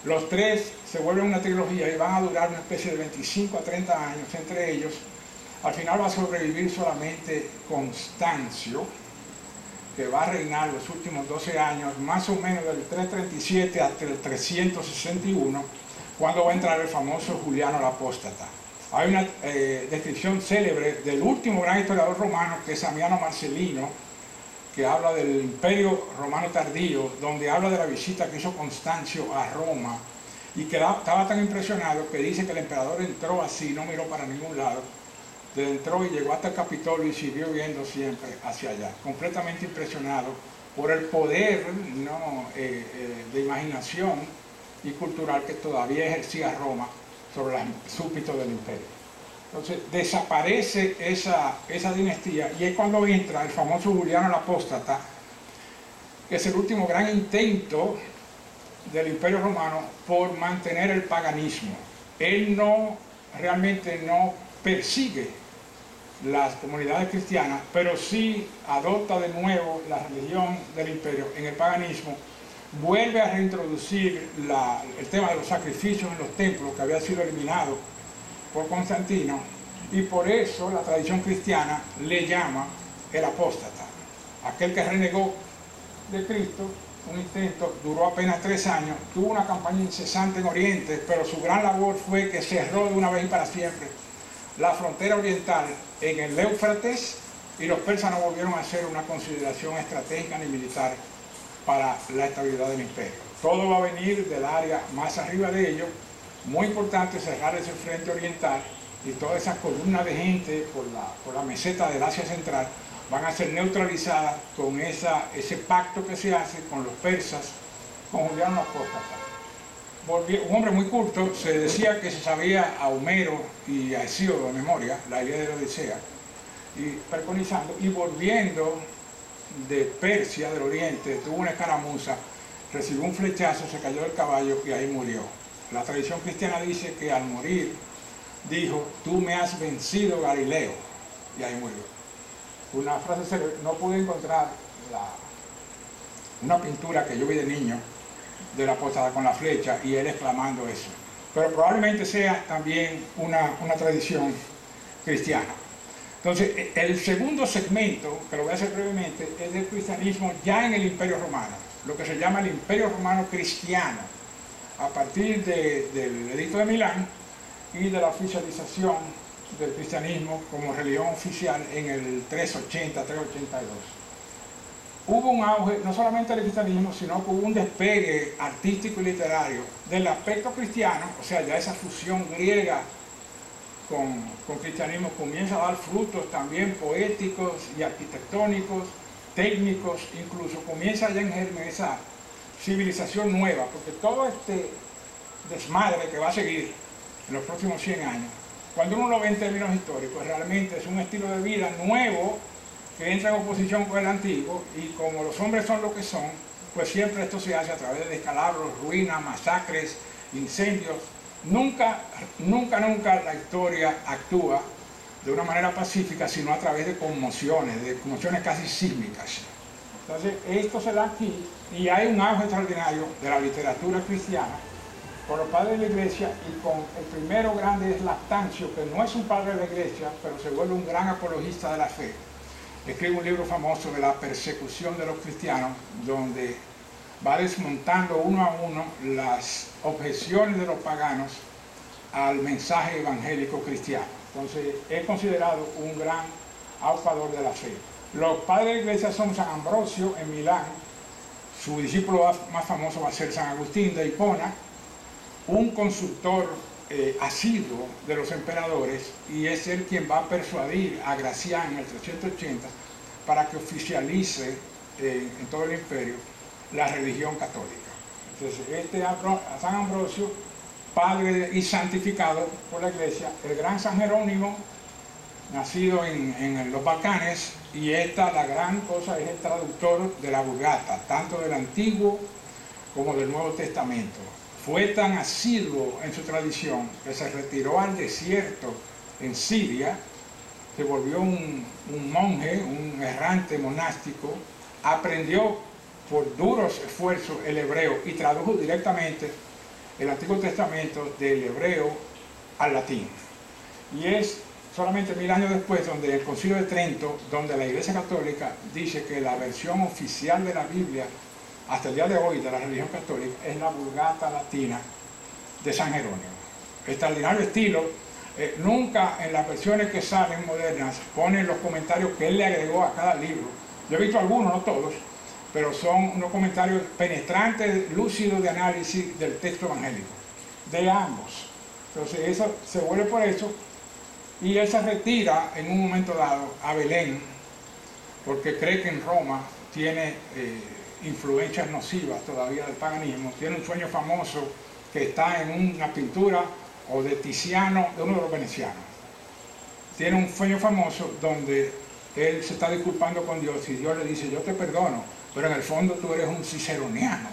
A: Los 3 se vuelven una trilogía y van a durar una especie de 25 a 30 años entre ellos. Al final va a sobrevivir solamente Constancio, que va a reinar los últimos 12 años, más o menos del 337 hasta el 361, cuando va a entrar el famoso Juliano el Apóstata. Hay una descripción célebre del último gran historiador romano, que es Ammiano Marcelino, que habla del Imperio Romano tardío, donde habla de la visita que hizo Constancio a Roma, y que estaba tan impresionado que dice que el emperador entró así, no miró para ningún lado, entró y llegó hasta el Capitolio y siguió viendo siempre hacia allá, completamente impresionado por el poder, ¿no? De imaginación y cultural que todavía ejercía Roma sobre los súbditos del imperio. Entonces desaparece esa dinastía y es cuando entra el famoso Juliano el Apóstata, que es el último gran intento del Imperio Romano por mantener el paganismo. él realmente no persigue las comunidades cristianas, pero sí adopta de nuevo la religión del imperio en el paganismo, vuelve a reintroducir el tema de los sacrificios en los templos que había sido eliminado por Constantino, y por eso la tradición cristiana le llama el apóstata, aquel que renegó de Cristo. Un intento, duró apenas 3 años, tuvo una campaña incesante en Oriente, pero su gran labor fue que cerró de una vez y para siempre la frontera oriental en el Éufrates, y los persas no volvieron a hacer una consideración estratégica ni militar para la estabilidad del imperio. Todo va a venir del área más arriba de ellos. Muy importante cerrar ese frente oriental, y todas esas columnas de gente por la meseta del Asia Central van a ser neutralizadas con ese pacto que se hace con los persas, con Juliano Apóstata. Un hombre muy culto, se decía que se sabía a Homero y a Hesíodo de memoria, la idea de la Odisea, y preconizando, y volviendo de Persia, del Oriente, tuvo una escaramuza, recibió un flechazo, se cayó del caballo y ahí murió. La tradición cristiana dice que al morir dijo: tú me has vencido, Galileo, y ahí murió. Una frase célebre. No pude encontrar una pintura que yo vi de niño de la apóstata con la flecha y él exclamando eso, pero probablemente sea también una tradición cristiana. Entonces, el segundo segmento, que lo voy a hacer brevemente, es del cristianismo ya en el Imperio Romano, lo que se llama el Imperio Romano Cristiano, a partir del Edicto de Milán y de la oficialización del cristianismo como religión oficial en el 380, 382. Hubo un auge, no solamente del cristianismo, sino que hubo un despegue artístico y literario del aspecto cristiano, o sea, ya esa fusión griega con cristianismo comienza a dar frutos también poéticos y arquitectónicos, técnicos, incluso comienza ya en germen esa civilización nueva, porque todo este desmadre que va a seguir en los próximos 100 años, cuando uno lo ve en términos históricos, realmente es un estilo de vida nuevo que entra en oposición con el antiguo, y como los hombres son lo que son, pues siempre esto se hace a través de descalabros, ruinas, masacres, incendios. Nunca la historia actúa de una manera pacífica, sino a través de conmociones casi sísmicas. Entonces, esto se da aquí, y hay un auge extraordinario de la literatura cristiana por los padres de la iglesia, y con el primero grande es Lactancio, que no es un padre de la iglesia, pero se vuelve un gran apologista de la fe. Escribe un libro famoso de la persecución de los cristianos, donde va desmontando uno a uno las objeciones de los paganos al mensaje evangélico cristiano. Entonces, es considerado un gran aupador de la fe. Los padres de la iglesia son San Ambrosio en Milán, su discípulo más famoso va a ser San Agustín de Hipona, un consultor asiduo de los emperadores, y es él quien va a persuadir a Gracián en el 380 para que oficialice en todo el imperio la religión católica. Entonces, San Ambrosio, padre y santificado por la iglesia, el gran San Jerónimo, nacido en los Balcanes, y la gran cosa, es el traductor de la Vulgata, tanto del Antiguo como del Nuevo Testamento. Fue tan asiduo en su tradición que se retiró al desierto en Siria, se volvió un monje, un errante monástico, aprendió por duros esfuerzos el hebreo y tradujo directamente el Antiguo Testamento del hebreo al latín. Y es solamente 1000 años después, donde el Concilio de Trento, donde la Iglesia Católica dice que la versión oficial de la Biblia hasta el día de hoy de la religión católica es la Vulgata latina de San Jerónimo. Extraordinario estilo. Nunca en las versiones que salen modernas ponen los comentarios que él le agregó a cada libro. Yo he visto algunos, no todos, pero son unos comentarios penetrantes, lúcidos de análisis del texto evangélico, de ambos. Entonces eso se vuelve por eso, y él se retira en un momento dado a Belén, porque cree que en Roma tiene influencias nocivas todavía del paganismo. Tiene un sueño famoso que está en una pintura o de Tiziano, de uno de los venecianos. Tiene un sueño famoso donde él se está disculpando con Dios, y Dios le dice: yo te perdono, pero en el fondo tú eres un ciceroniano.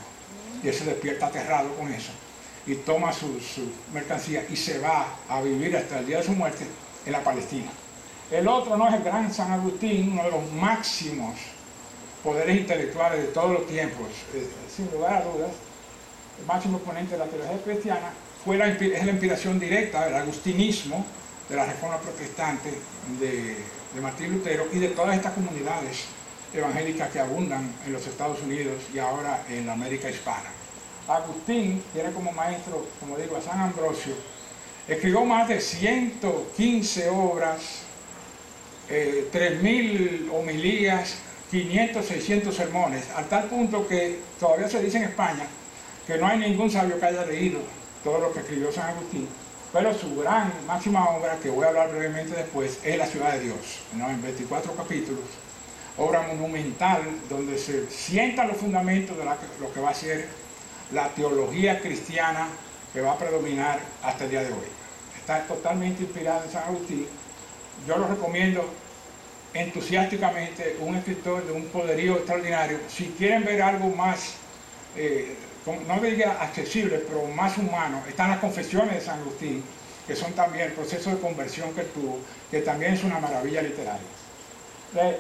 A: Y él se despierta aterrado con eso. y toma su mercancía y se va a vivir hasta el día de su muerte en la Palestina. El otro no es el gran San Agustín, uno de los máximos poderes intelectuales de todos los tiempos, sin lugar a dudas, el máximo exponente de la teología cristiana, es la inspiración directa del agustinismo, de la reforma protestante de Martín Lutero y de todas estas comunidades evangélicas que abundan en los Estados Unidos y ahora en la América hispana. Agustín tiene como maestro, como digo, a San Ambrosio, escribió más de 115 obras, 3.000 homilías, 500, 600 sermones, al tal punto que todavía se dice en España que no hay ningún sabio que haya leído todo lo que escribió San Agustín, pero su gran máxima obra, que voy a hablar brevemente después, es La Ciudad de Dios, ¿no? En 24 capítulos, obra monumental donde se sientan los fundamentos de lo que va a ser la teología cristiana que va a predominar hasta el día de hoy. Está totalmente inspirada en San Agustín. Yo lo recomiendo entusiásticamente, un escritor de un poderío extraordinario. Si quieren ver algo más, no diga accesible, pero más humano, están las Confesiones de San Agustín, que son también el proceso de conversión que tuvo, que también es una maravilla literaria.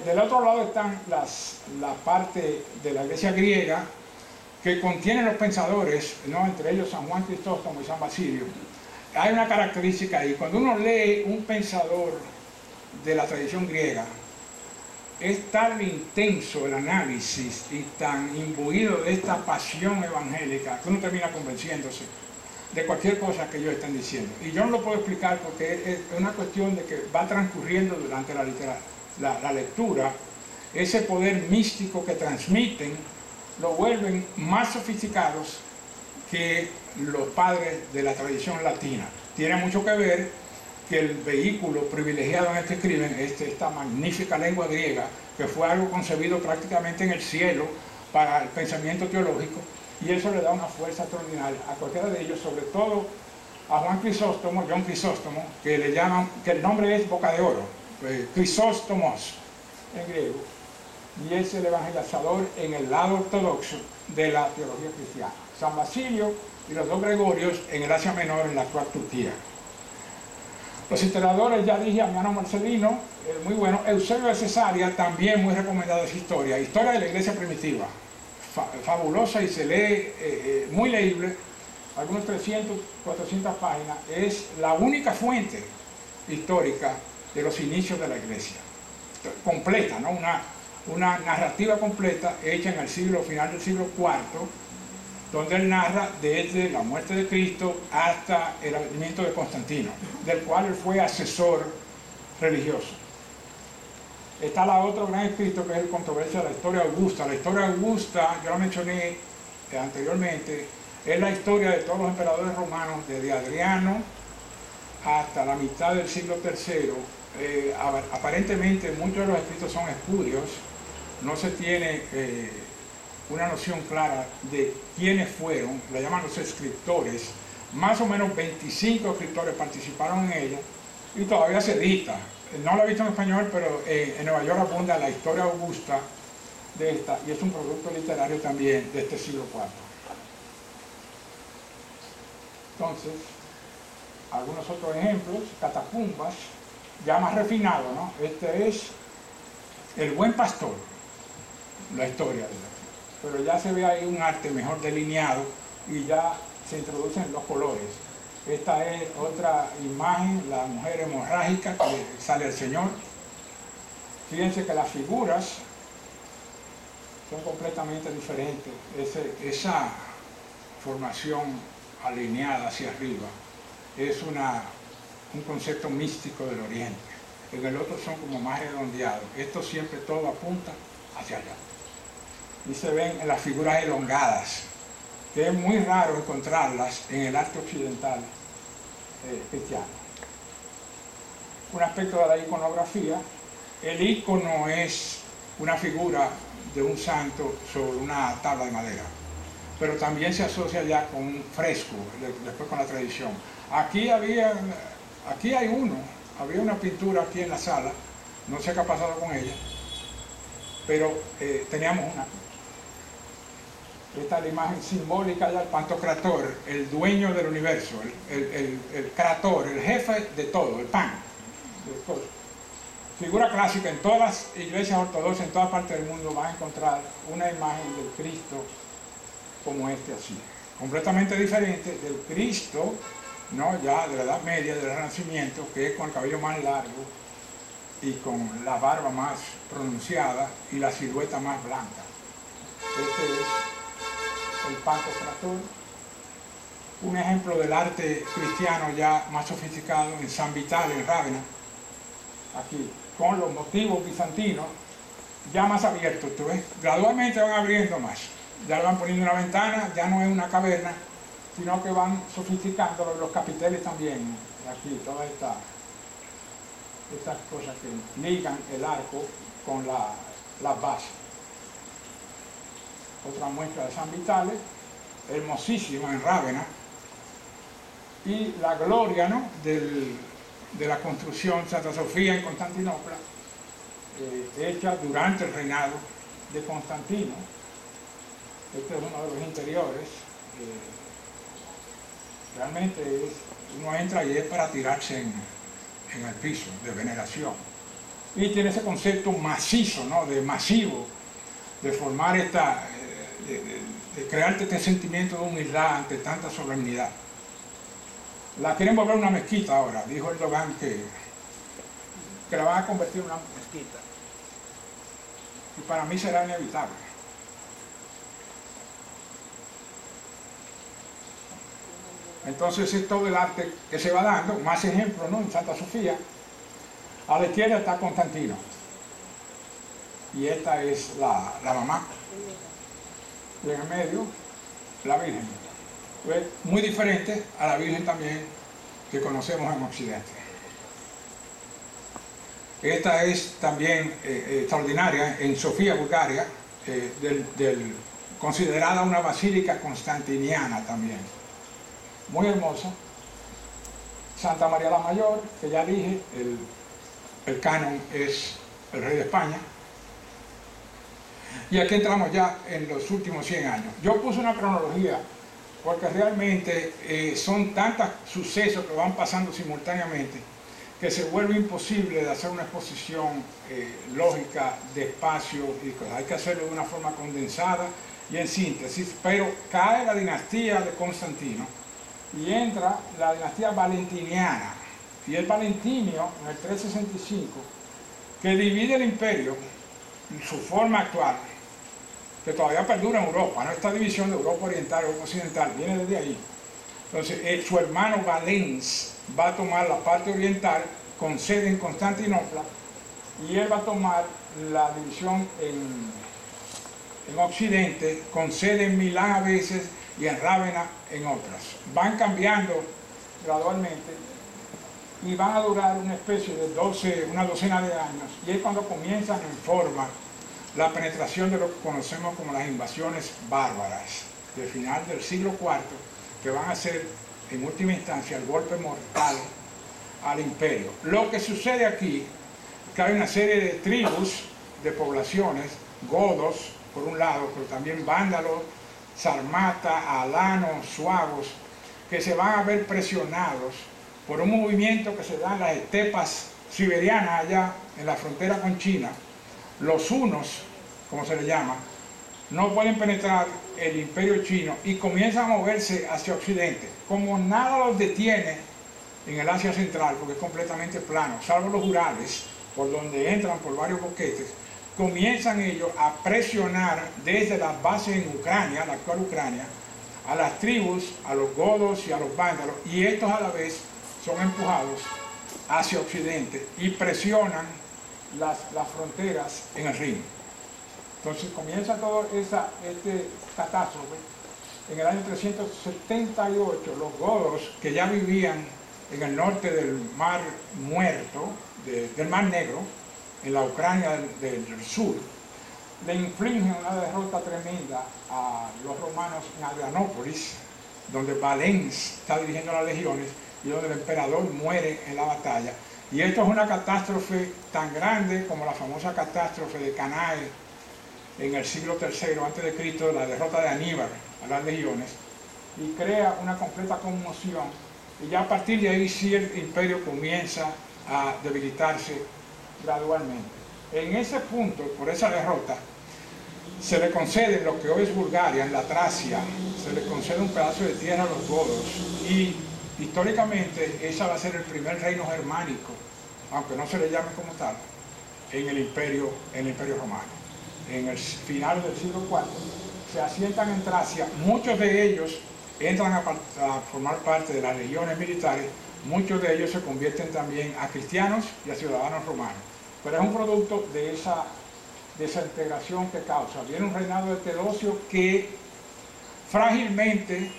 A: Del otro lado están la parte de la iglesia griega, que contiene los pensadores, ¿no? Entre ellos San Juan Crisóstomo y San Basilio. Hay una característica ahí, cuando uno lee un pensador de la tradición griega, es tan intenso el análisis y tan imbuido de esta pasión evangélica que uno termina convenciéndose de cualquier cosa que ellos están diciendo. Y yo no lo puedo explicar porque es una cuestión de que va transcurriendo durante la lectura, ese poder místico que transmiten lo vuelven más sofisticados que los padres de la tradición latina. Tiene mucho que ver que el vehículo privilegiado en el que escriben esta magnífica lengua griega, que fue algo concebido prácticamente en el cielo para el pensamiento teológico, y eso le da una fuerza extraordinaria a cualquiera de ellos, sobre todo a Juan Crisóstomo, John Crisóstomo, que le llaman, que el nombre es Boca de Oro, Crisóstomos en griego, y es el evangelizador en el lado ortodoxo de la teología cristiana. San Basilio y los dos Gregorios en el Asia Menor, en la actual Turquía. Los historiadores, ya dije, Ammiano Marcelino, muy bueno. Eusebio de Cesarea, también muy recomendado esa historia. Historia de la iglesia primitiva, fabulosa y se lee, muy leíble, algunos 300, 400 páginas. Es la única fuente histórica de los inicios de la iglesia. Completa, ¿no? Una narrativa completa hecha en el final del siglo IV, donde él narra desde la muerte de Cristo hasta el advenimiento de Constantino, del cual él fue asesor religioso. Está la otra gran escrito que es el controversia de la historia augusta. La historia augusta, yo la mencioné anteriormente, es la historia de todos los emperadores romanos, desde Adriano hasta la mitad del siglo III. Aparentemente muchos de los escritos son espurios, no se tiene una noción clara de quiénes fueron, le llaman los escritores. Más o menos 25 escritores participaron en ella y todavía se edita. No la he visto en español, pero en Nueva York abunda la historia augusta de esta, y es un producto literario también de este siglo IV. Entonces, algunos otros ejemplos, Catacumbas, ya más refinado, ¿no? Este es El Buen Pastor, la historia de la, pero ya se ve ahí un arte mejor delineado y ya se introducen los colores. Esta es otra imagen, la mujer hemorrágica que sale al Señor. Fíjense que las figuras son completamente diferentes. Esa formación alineada hacia arriba es un concepto místico del Oriente. En el otro son como más redondeados. Esto siempre todo apunta hacia allá. Y se ven en las figuras elongadas, que es muy raro encontrarlas en el arte occidental cristiano. Un aspecto de la iconografía: el icono es una figura de un santo sobre una tabla de madera, pero también se asocia ya con un fresco, después con la tradición. Aquí había una pintura aquí en la sala, no sé qué ha pasado con ella, pero teníamos una. Esta es la imagen simbólica del Pantocrator, el dueño del universo, el creator, el jefe de todo, el pan. Figura clásica en todas las iglesias ortodoxas, en toda parte del mundo van a encontrar una imagen del Cristo como este así. Completamente diferente del Cristo, ¿no? Ya de la Edad Media, del Renacimiento, que es con el cabello más largo y con la barba más pronunciada y la silueta más blanca. Este es el Pantocrator, un ejemplo del arte cristiano ya más sofisticado en San Vitale, en Rávena, aquí, con los motivos bizantinos ya más abiertos, ¿tú ves? Gradualmente van abriendo más, ya le van poniendo una ventana, ya no es una caverna, sino que van sofisticándolo, los capiteles también, aquí, todas estas cosas que ligan el arco con las bases. Otra muestra de San Vitale, hermosísima en Rávena, y la gloria, ¿no?, de la construcción Santa Sofía en Constantinopla, hecha durante el reinado de Constantino. Este es uno de los interiores. Realmente uno entra y es para tirarse en el piso, de veneración. Y tiene ese concepto macizo, ¿no?, de masivo, de formar de crearte este sentimiento de humildad ante tanta solemnidad. La quieren volver una mezquita ahora, dijo Erdogan que la van a convertir en una mezquita. Y para mí será inevitable. Entonces es todo el arte que se va dando, más ejemplos, ¿no?, en Santa Sofía. A la izquierda está Constantino. Y esta es la mamá. Y en el medio, la Virgen. Pues, muy diferente a la Virgen también que conocemos en Occidente. Esta es también extraordinaria en Sofía, Bulgaria, considerada una basílica constantiniana también. Muy hermosa. Santa María la Mayor, que ya dije, el canon es el rey de España. Y aquí entramos ya en los últimos 100 años. Yo puse una cronología porque realmente son tantos sucesos que van pasando simultáneamente que se vuelve imposible de hacer una exposición lógica, despacio y cosas. Hay que hacerlo de una forma condensada y en síntesis, pero cae la dinastía de Constantino y entra la dinastía valentiniana, y el Valentinio en el 365, que divide el imperio en su forma actual, que todavía perdura en Europa, ¿no? Esta división de Europa Oriental y Europa Occidental viene desde ahí. Entonces, su hermano Valens va a tomar la parte oriental con sede en Constantinopla, y él va a tomar la división en Occidente con sede en Milán a veces y en Rávena en otras. Van cambiando gradualmente y van a durar una especie de una docena de años, y es cuando comienzan en forma la penetración de lo que conocemos como las invasiones bárbaras del final del siglo IV, que van a ser en última instancia el golpe mortal al imperio. Lo que sucede aquí es que hay una serie de tribus, de poblaciones, godos por un lado, pero también vándalos, sarmata, alanos, suavos, que se van a ver presionados por un movimiento que se da en las estepas siberianas allá en la frontera con China. Los hunos, como se les llama, no pueden penetrar el imperio chino y comienzan a moverse hacia occidente. Como nada los detiene en el Asia Central, porque es completamente plano, salvo los Urales, por donde entran por varios boquetes, comienzan ellos a presionar desde las bases en Ucrania, la actual Ucrania, a las tribus, a los godos y a los vándalos, y estos a la vez son empujados hacia occidente y presionan las fronteras en el Rin. Entonces comienza todo este catástrofe. En el año 378 los godos, que ya vivían en el norte del Mar Muerto, del Mar Negro, en la Ucrania del sur, le infligen una derrota tremenda a los romanos en Adrianópolis, donde Valens está dirigiendo las legiones y donde el emperador muere en la batalla. Y esto es una catástrofe tan grande como la famosa catástrofe de Cannae en el siglo III a.C., la derrota de Aníbal a las legiones, y crea una completa conmoción, y ya a partir de ahí sí el imperio comienza a debilitarse gradualmente. En ese punto, por esa derrota, se le concede lo que hoy es Bulgaria, en la Tracia, se le concede un pedazo de tierra a los godos, y históricamente ese va a ser el primer reino germánico, aunque no se le llame como tal, en el imperio romano. En el final del siglo IV se asientan en Tracia, muchos de ellos entran a formar parte de las legiones militares, muchos de ellos se convierten también a cristianos y a ciudadanos romanos. Pero es un producto de esa integración que causa. Viene un reinado de Teodosio que frágilmente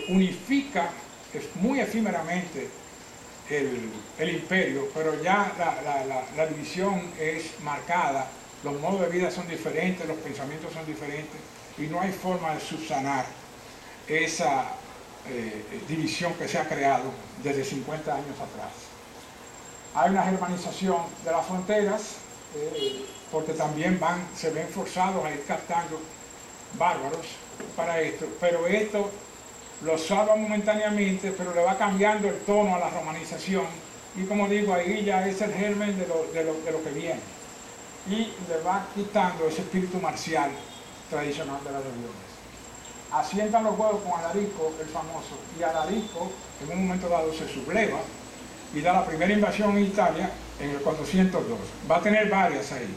A: unifica muy efímeramente el imperio, pero ya la división es marcada, los modos de vida son diferentes, los pensamientos son diferentes, y no hay forma de subsanar esa división que se ha creado desde 50 años atrás. Hay una germanización de las fronteras, porque también se ven forzados a ir captando bárbaros para esto, pero esto lo salva momentáneamente, pero le va cambiando el tono a la romanización, y como digo, ahí ya es el germen de lo que viene, y le va quitando ese espíritu marcial tradicional de las legiones. Asientan los godos con Alarico, el famoso, y Alarico en un momento dado se subleva y da la primera invasión en Italia en el 402. Va a tener varias ahí.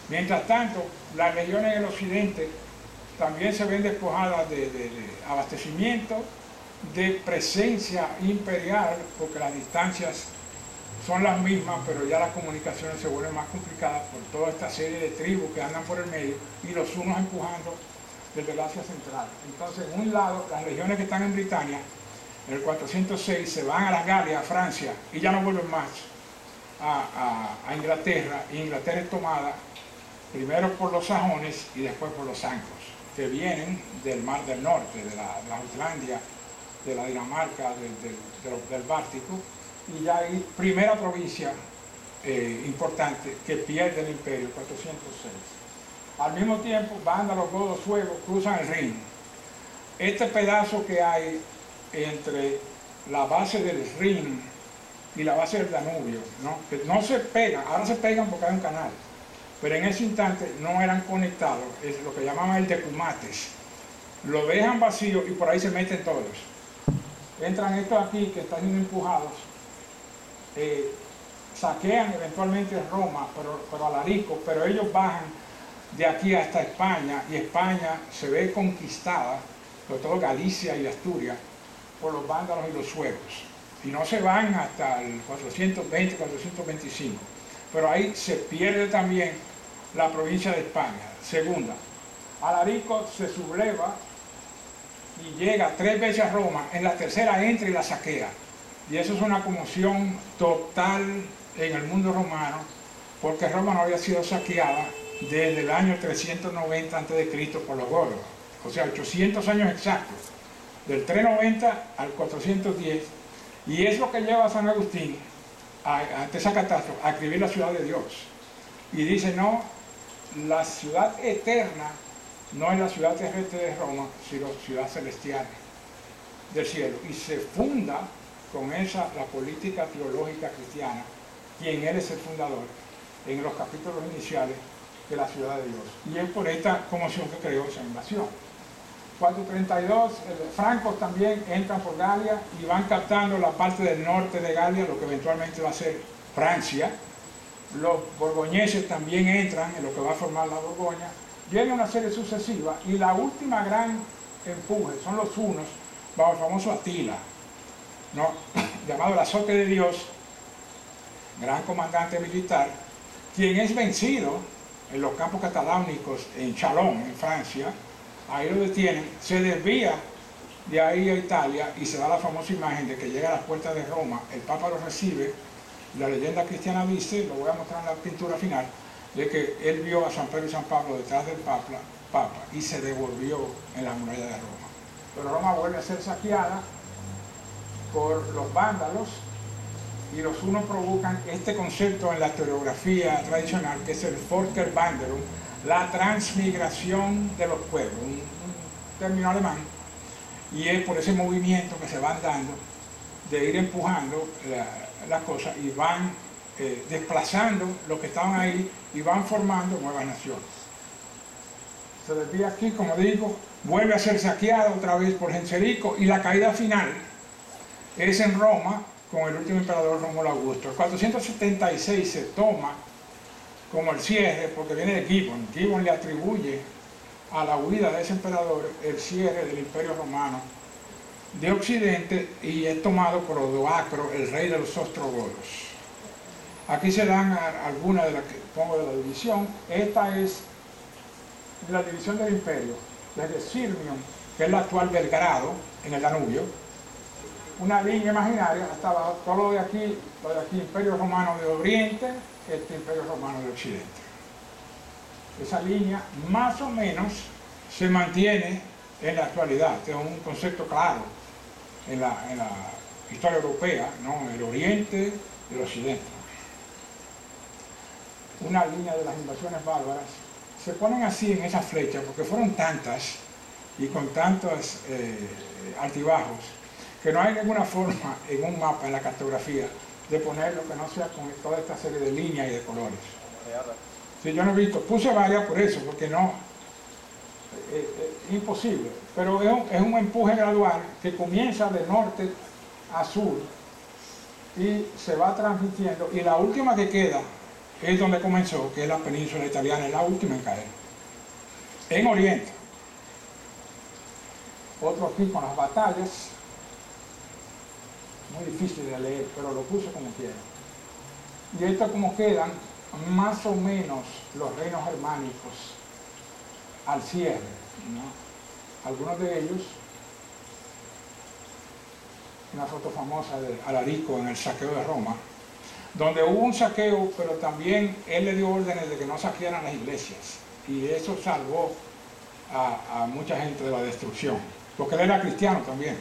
A: Mientras tanto, las legiones en el occidente también se ven despojadas de abastecimiento, de presencia imperial, porque las distancias son las mismas, pero ya las comunicaciones se vuelven más complicadas por toda esta serie de tribus que andan por el medio y los unos empujando desde el Asia Central. Entonces, en un lado, las legiones que están en Britania, en el 406, se van a la Galia, a Francia, y ya no vuelven más a Inglaterra, y Inglaterra es tomada primero por los sajones y después por los anglos, que vienen del Mar del Norte, de la Jutlandia, de la Dinamarca, del Báltico, y ya hay primera provincia importante que pierde el imperio, 406. Al mismo tiempo, vándalos, godos, suevos, cruzan el Rin. Este pedazo que hay entre la base del Rin y la base del Danubio, ¿no? Que no se pegan, ahora se pegan porque hay un canal, pero en ese instante no eran conectados, es lo que llamaban el decumates. Lo dejan vacío y por ahí se meten todos. Entran estos aquí que están siendo empujados, saquean eventualmente Roma, pero Alarico, pero ellos bajan de aquí hasta España, y España se ve conquistada, sobre todo Galicia y Asturias, por los vándalos y los suevos, y no se van hasta el 420, 425, pero ahí se pierde también la provincia de España. Segunda, Alarico se subleva y llega 3 veces a Roma, en la tercera entra y la saquea, y eso es una conmoción total en el mundo romano, porque Roma no había sido saqueada desde el año 390 a.C. por los godos, o sea, 800 años exactos, del 390 al 410, y es lo que lleva a San Agustín, ante esa catástrofe, a escribir la ciudad de Dios, y dice, no, la ciudad eterna no es la ciudad terrestre de Roma, sino ciudad celestial del cielo, y se funda con esa la política teológica cristiana, quien él es el fundador, en los capítulos iniciales de la ciudad de Dios. Y es por esta conmoción que creó esa invasión. 432, francos también entran por Galia y van captando la parte del norte de Galia, lo que eventualmente va a ser Francia. Los borgoñeses también entran en lo que va a formar la Borgoña. Viene una serie sucesiva, y la última gran empuje son los hunos, bajo el famoso Atila, ¿no? Llamado el azote de Dios, gran comandante militar, quien es vencido en los campos cataláunicos en Chalon, en Francia. Ahí lo detienen, se desvía de ahí a Italia, y se da la famosa imagen de que llega a las puertas de Roma, el Papa lo recibe. La leyenda cristiana dice, lo voy a mostrar en la pintura final, de que él vio a San Pedro y San Pablo detrás del Papa y se devolvió en la muralla de Roma. Pero Roma vuelve a ser saqueada por los vándalos, y los hunos provocan este concepto en la historiografía tradicional, que es el Volkerwanderung, la transmigración de los pueblos, un término alemán, y es por ese movimiento que se van dando de ir empujando las cosas y van desplazando los que estaban ahí y van formando nuevas naciones. Se desvía aquí, como digo, vuelve a ser saqueada otra vez por Genserico y la caída final es en Roma con el último emperador Rómulo Augusto. El 476 se toma como el cierre porque viene de Gibbon. Gibbon le atribuye a la huida de ese emperador el cierre del Imperio Romano de Occidente y es tomado por Odoacro, el rey de los ostrogodos. Aquí se dan algunas de las que pongo de la división. Esta es la división del imperio, desde Sirmium, que es la actual Belgrado, en el Danubio, una línea imaginaria hasta abajo, todo lo de aquí, Imperio Romano de Oriente, este Imperio Romano de Occidente. Esa línea más o menos se mantiene en la actualidad. Este es un concepto claro en la historia europea, ¿no? El Oriente y el Occidente. Una línea de las invasiones bárbaras. Se ponen así en esas flechas porque fueron tantas y con tantos altibajos que no hay ninguna forma en un mapa, en la cartografía, de ponerlo que no sea con toda esta serie de líneas y de colores. Sí, yo no he visto, puse varias por eso, porque no, imposible, pero es un empuje gradual que comienza de norte a sur y se va transmitiendo, y la última que queda es donde comenzó, que es la península italiana, es la última en caer, en Oriente. Otro aquí con las batallas, muy difícil de leer, pero lo puse como quiera. Y esto es como quedan más o menos los reinos germánicos al cierre, ¿no? Algunos de ellos, una foto famosa de Alarico en el saqueo de Roma, donde hubo un saqueo, pero también él le dio órdenes de que no saquearan las iglesias, y eso salvó a mucha gente de la destrucción, porque él era cristiano también.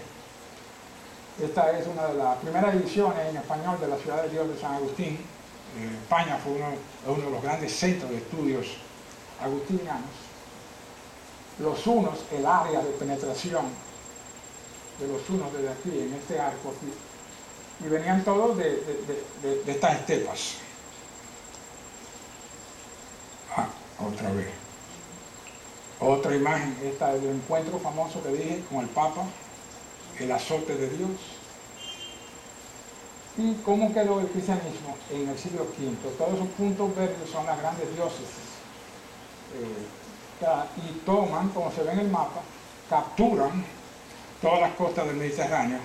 A: Esta es una de las primeras ediciones en español de la Ciudad de Dios de San Agustín. España fue uno de los grandes centros de estudios agustinianos. Los hunos, el área de penetración de los hunos desde aquí, en este arco aquí, y venían todos de estas estepas. Otra vez. Otra imagen, esta es el encuentro famoso que dije con el Papa, el azote de Dios. ¿Y cómo quedó el cristianismo en el siglo V? Todos esos puntos verdes son las grandes diócesis. Y toman, como se ve en el mapa, capturan todas las costas del Mediterráneo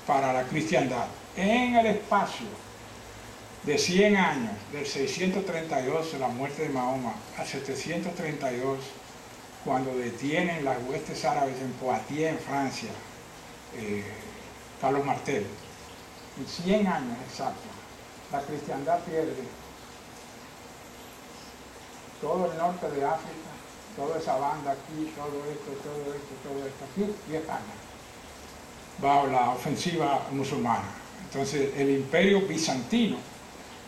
A: para la cristiandad. En el espacio de 100 años, del 632 de la muerte de Mahoma a 732, cuando detienen las huestes árabes en Poitiers, en Francia, Carlos Martel, en 100 años exactos, la cristiandad pierde todo el norte de África, toda esa banda aquí, todo esto aquí, y España, bajo la ofensiva musulmana. Entonces el imperio bizantino,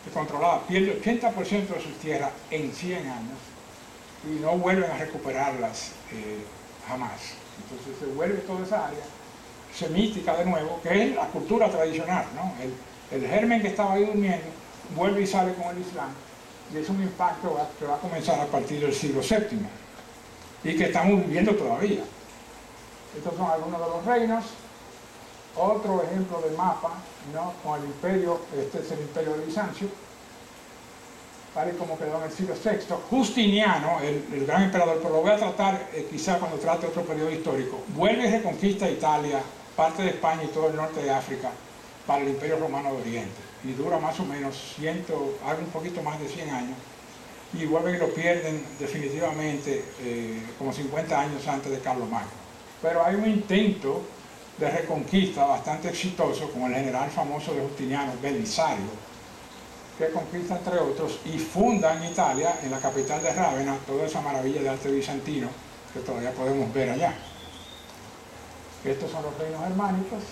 A: que controlaba, pierde el 80% de sus tierras en 100 años, y no vuelven a recuperarlas jamás. Entonces se vuelve toda esa área semítica de nuevo, que es la cultura tradicional, ¿no? El germen que estaba ahí durmiendo vuelve y sale con el Islam, y es un impacto que va a comenzar a partir del siglo VII y que estamos viviendo todavía. Estos son algunos de los reinos. Otro ejemplo de mapa, ¿no? Con el imperio, este es el imperio de Bizancio, tal y como quedó en el siglo VI. Justiniano, el gran emperador, pero lo voy a tratar quizá cuando trate otro periodo histórico, vuelve y reconquista Italia, parte de España y todo el norte de África para el Imperio Romano de Oriente, y dura más o menos un poquito más de 100 años, y vuelven y lo pierden definitivamente como 50 años antes de Carlomagno. Pero hay un intento de reconquista bastante exitoso con el general famoso de Justiniano, Belisario, que conquista entre otros y funda en Italia, en la capital de Rávena, toda esa maravilla de arte bizantino que todavía podemos ver allá. Estos son los reinos germánicos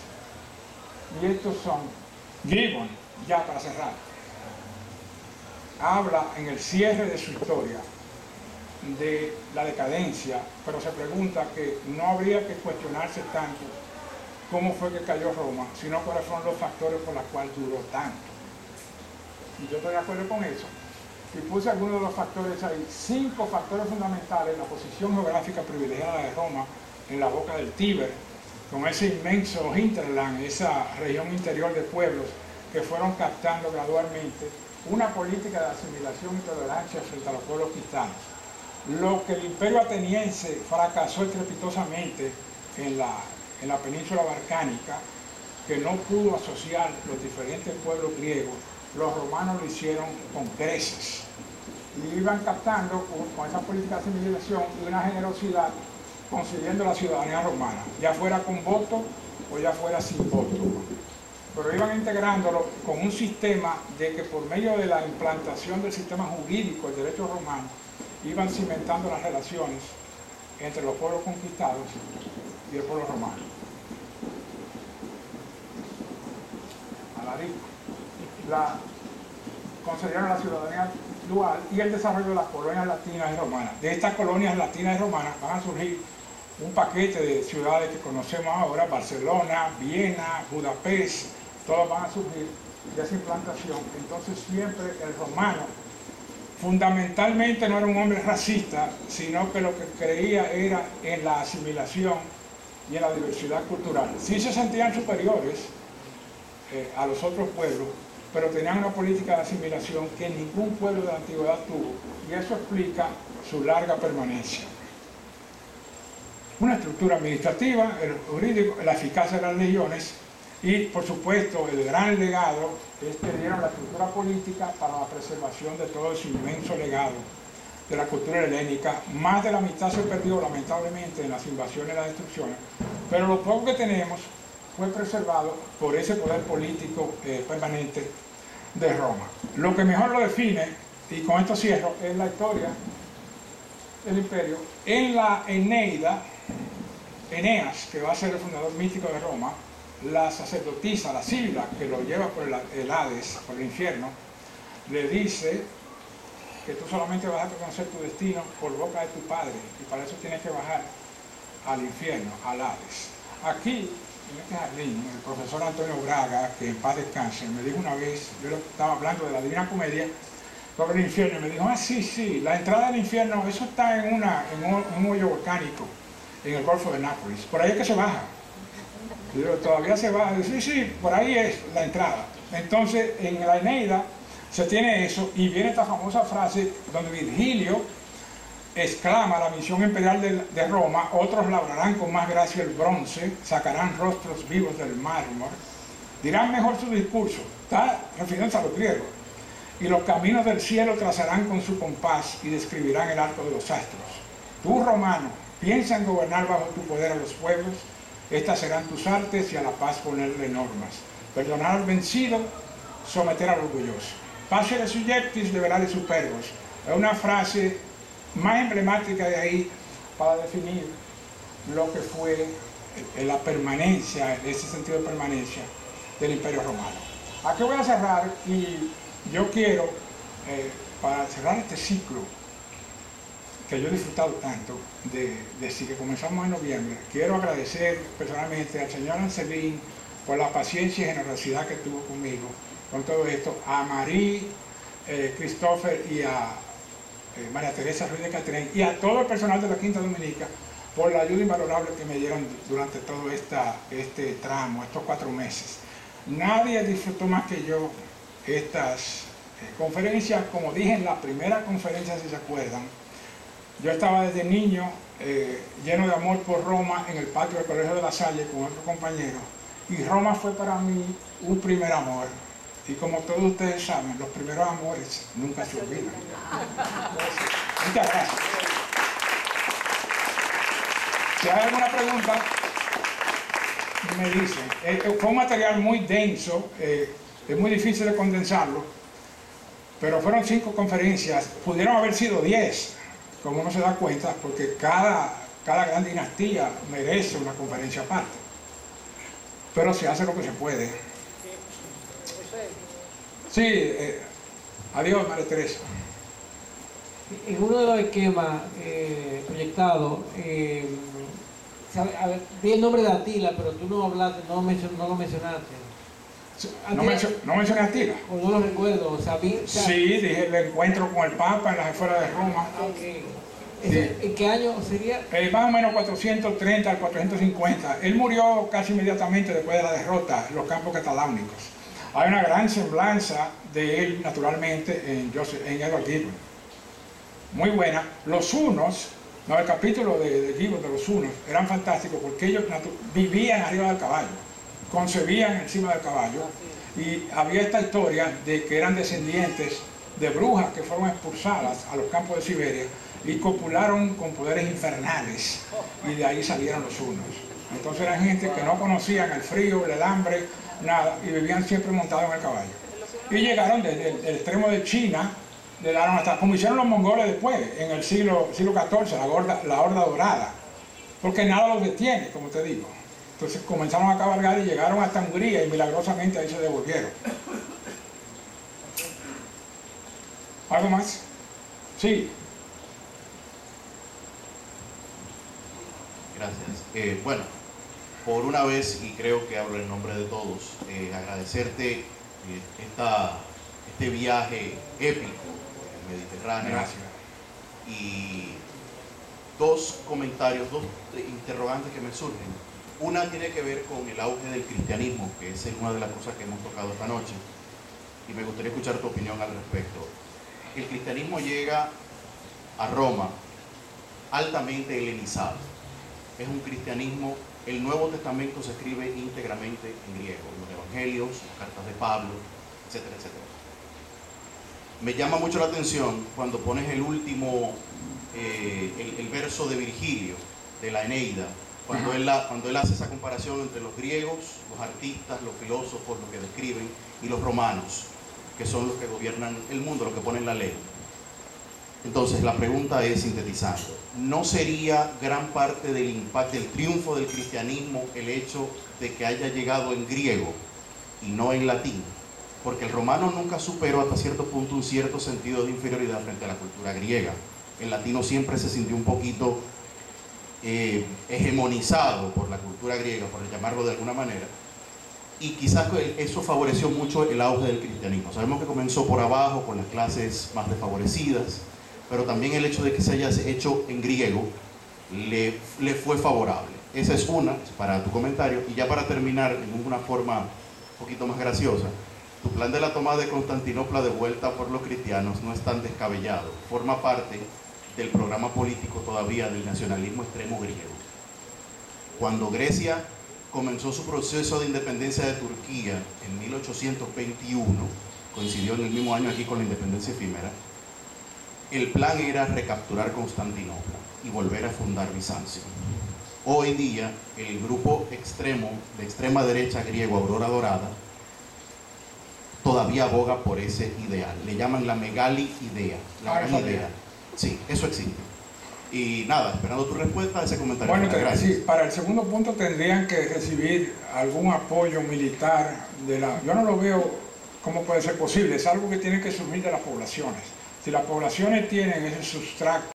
A: y estos son Gibbon, ya para cerrar. Habla en el cierre de su historia de la decadencia, pero se pregunta que no habría que cuestionarse tanto cómo fue que cayó Roma, sino cuáles fueron los factores por los cuales duró tanto. Y yo estoy de acuerdo con eso. Y puse algunos de los factores ahí, 5 factores fundamentales: la posición geográfica privilegiada de Roma en la boca del Tíber, con ese inmenso hinterland, esa región interior de pueblos que fueron captando gradualmente una política de asimilación y tolerancia frente a los pueblos cristianos. Lo que el imperio ateniense fracasó estrepitosamente en la península balcánica, que no pudo asociar los diferentes pueblos griegos, los romanos lo hicieron con creces. Y iban captando con esa política de asimilación y una generosidad, consiguiendo la ciudadanía romana, ya fuera con voto o ya fuera sin voto. Pero iban integrándolo con un sistema de que por medio de la implantación del sistema jurídico, el derecho romano, iban cimentando las relaciones entre los pueblos conquistados y el pueblo romano. Concedieron la ciudadanía dual y el desarrollo de las colonias latinas y romanas. De estas colonias latinas y romanas van a surgir un paquete de ciudades que conocemos ahora: Barcelona, Viena, Budapest, todos van a surgir de esa implantación. Entonces siempre el romano fundamentalmente no era un hombre racista, sino que lo que creía era en la asimilación y en la diversidad cultural. Sí se sentían superiores a los otros pueblos, pero tenían una política de asimilación que ningún pueblo de la antigüedad tuvo, y eso explica su larga permanencia. Una estructura administrativa, el jurídico, la eficacia de las legiones y, por supuesto, el gran legado es que dieron la estructura política para la preservación de todo ese inmenso legado de la cultura helénica. Más de la mitad se perdió, lamentablemente, en las invasiones y las destrucciones, pero lo poco que tenemos fue preservado por ese poder político permanente de Roma. Lo que mejor lo define, y con esto cierro, es la historia del imperio. En la Eneida, Eneas, que va a ser el fundador místico de Roma, la sacerdotisa, la Sibila, que lo lleva por el Hades, por el infierno, le dice que tú solamente vas a conocer tu destino por boca de tu padre, y para eso tienes que bajar al infierno, al Hades. Aquí, en este jardín, el profesor Antonio Braga, que en paz descanse, me dijo una vez, yo estaba hablando de la Divina Comedia sobre el infierno, y me dijo: ah, sí, la entrada al infierno, eso está en un hoyo volcánico en el Golfo de Nápoles, por ahí es que se baja. Y digo, todavía se baja. Sí, por ahí es la entrada. Entonces, en la Eneida se tiene eso, y viene esta famosa frase donde Virgilio exclama la misión imperial de Roma: otros labrarán con más gracia el bronce, sacarán rostros vivos del mármol, dirán mejor su discurso, está refiriéndose a los griegos, y los caminos del cielo trazarán con su compás y describirán el arco de los astros. Tú, romano, piensa en gobernar bajo tu poder a los pueblos, estas serán tus artes, y a la paz ponerle normas. Perdonar al vencido, someter al orgulloso. Pasere subjectis, liberare superbos. Es una frase más emblemática de ahí para definir lo que fue la permanencia, ese sentido de permanencia del Imperio Romano. Aquí voy a cerrar, y yo quiero, para cerrar este ciclo que yo he disfrutado tanto desde que comenzamos en noviembre, quiero agradecer personalmente al señor Anselín por la paciencia y generosidad que tuvo conmigo con todo esto, a Marí, Christopher y a María Teresa Ruiz de Catrén, y a todo el personal de la Quinta Dominica por la ayuda invalorable que me dieron durante todo este tramo, estos 4 meses. Nadie disfrutó más que yo estas conferencias. Como dije en la primera conferencia, si se acuerdan, yo estaba desde niño lleno de amor por Roma en el patio del Colegio de La Salle con otro compañero, y Roma fue para mí un primer amor. Y como todos ustedes saben, los primeros amores nunca se olvidan. Muchas gracias. Si hay alguna pregunta, me dicen. Fue un material muy denso, es muy difícil de condensarlo, pero fueron 5 conferencias, pudieron haber sido 10, como uno se da cuenta, porque cada gran dinastía merece una conferencia aparte. Pero se hace lo que se puede. Sí, adiós, María Teresa.
D: En uno de los esquemas proyectados, a ver, vi el nombre de Atila, pero tú no hablaste, no lo mencionaste.
A: No mencioné a Atila.
D: O no lo recuerdo, o sea,
A: sí, dije el encuentro con el Papa en las afueras de Roma.
D: Okay.
A: Sí.
D: ¿En qué año sería?
A: Más o menos 430 al 450. Él murió casi inmediatamente después de la derrota en los campos cataláunicos. Hay una gran semblanza de él, naturalmente, en Edward Gibbon. Muy buena. Los hunos, el capítulo de Gibbon de los hunos, eran fantásticos porque ellos vivían arriba del caballo, concebían encima del caballo, y había esta historia de que eran descendientes de brujas que fueron expulsadas a los campos de Siberia y copularon con poderes infernales, y de ahí salieron los hunos. Entonces eran gente que no conocían el frío, el hambre, nada, y vivían siempre montados en el caballo. Y llegaron desde el extremo de China, llegaron hasta, como hicieron los mongoles después, en el siglo XIV, la Horda Dorada, porque nada los detiene, como te digo. Entonces comenzaron a cabalgar y llegaron hasta Hungría, y milagrosamente ahí se devolvieron. ¿Algo más? Sí.
E: Gracias. Bueno, por una vez, y creo que hablo en nombre de todos, agradecerte este viaje épico en el Mediterráneo.
A: Gracias.
E: Y dos comentarios, dos interrogantes que me surgen. Una tiene que ver con el auge del cristianismo, que es una de las cosas que hemos tocado esta noche, y me gustaría escuchar tu opinión al respecto. El cristianismo llega a Roma altamente helenizado. Es un cristianismo, el Nuevo Testamento se escribe íntegramente en griego, los evangelios, las cartas de Pablo, etcétera, etcétera. Me llama mucho la atención cuando pones el último, el verso de Virgilio, de la Eneida, cuando él hace esa comparación entre los griegos, los artistas, los filósofos, los que describen, y los romanos, que son los que gobiernan el mundo, los que ponen la ley. Entonces la pregunta es, sintetizando, ¿no sería gran parte del impacto, del triunfo del cristianismo, el hecho de que haya llegado en griego y no en latín? Porque el romano nunca superó hasta cierto punto un cierto sentido de inferioridad frente a la cultura griega. El latino siempre se sintió un poquito hegemonizado por la cultura griega, por llamarlo de alguna manera, y quizás eso favoreció mucho el auge del cristianismo. Sabemos que comenzó por abajo, con las clases más desfavorecidas, pero también el hecho de que se haya hecho en griego le fue favorable. Esa es una, para tu comentario. Y ya para terminar, en una forma un poquito más graciosa, tu plan de la toma de Constantinopla de vuelta por los cristianos no es tan descabellado. Forma parte del programa político todavía del nacionalismo extremo griego. Cuando Grecia comenzó su proceso de independencia de Turquía en 1821, coincidió en el mismo año aquí con la independencia efímera, el plan era recapturar Constantinopla y volver a fundar Bizancio. Hoy día, el grupo extremo, de extrema derecha griego Aurora Dorada, todavía aboga por ese ideal. Le llaman la megali idea, la gran idea. Sí, eso existe. Y nada, esperando tu respuesta a ese comentario.
A: Bueno, sí, para el segundo punto tendrían que recibir algún apoyo militar yo no lo veo cómo puede ser posible, es algo que tiene que surgir de las poblaciones. Si las poblaciones tienen ese sustrato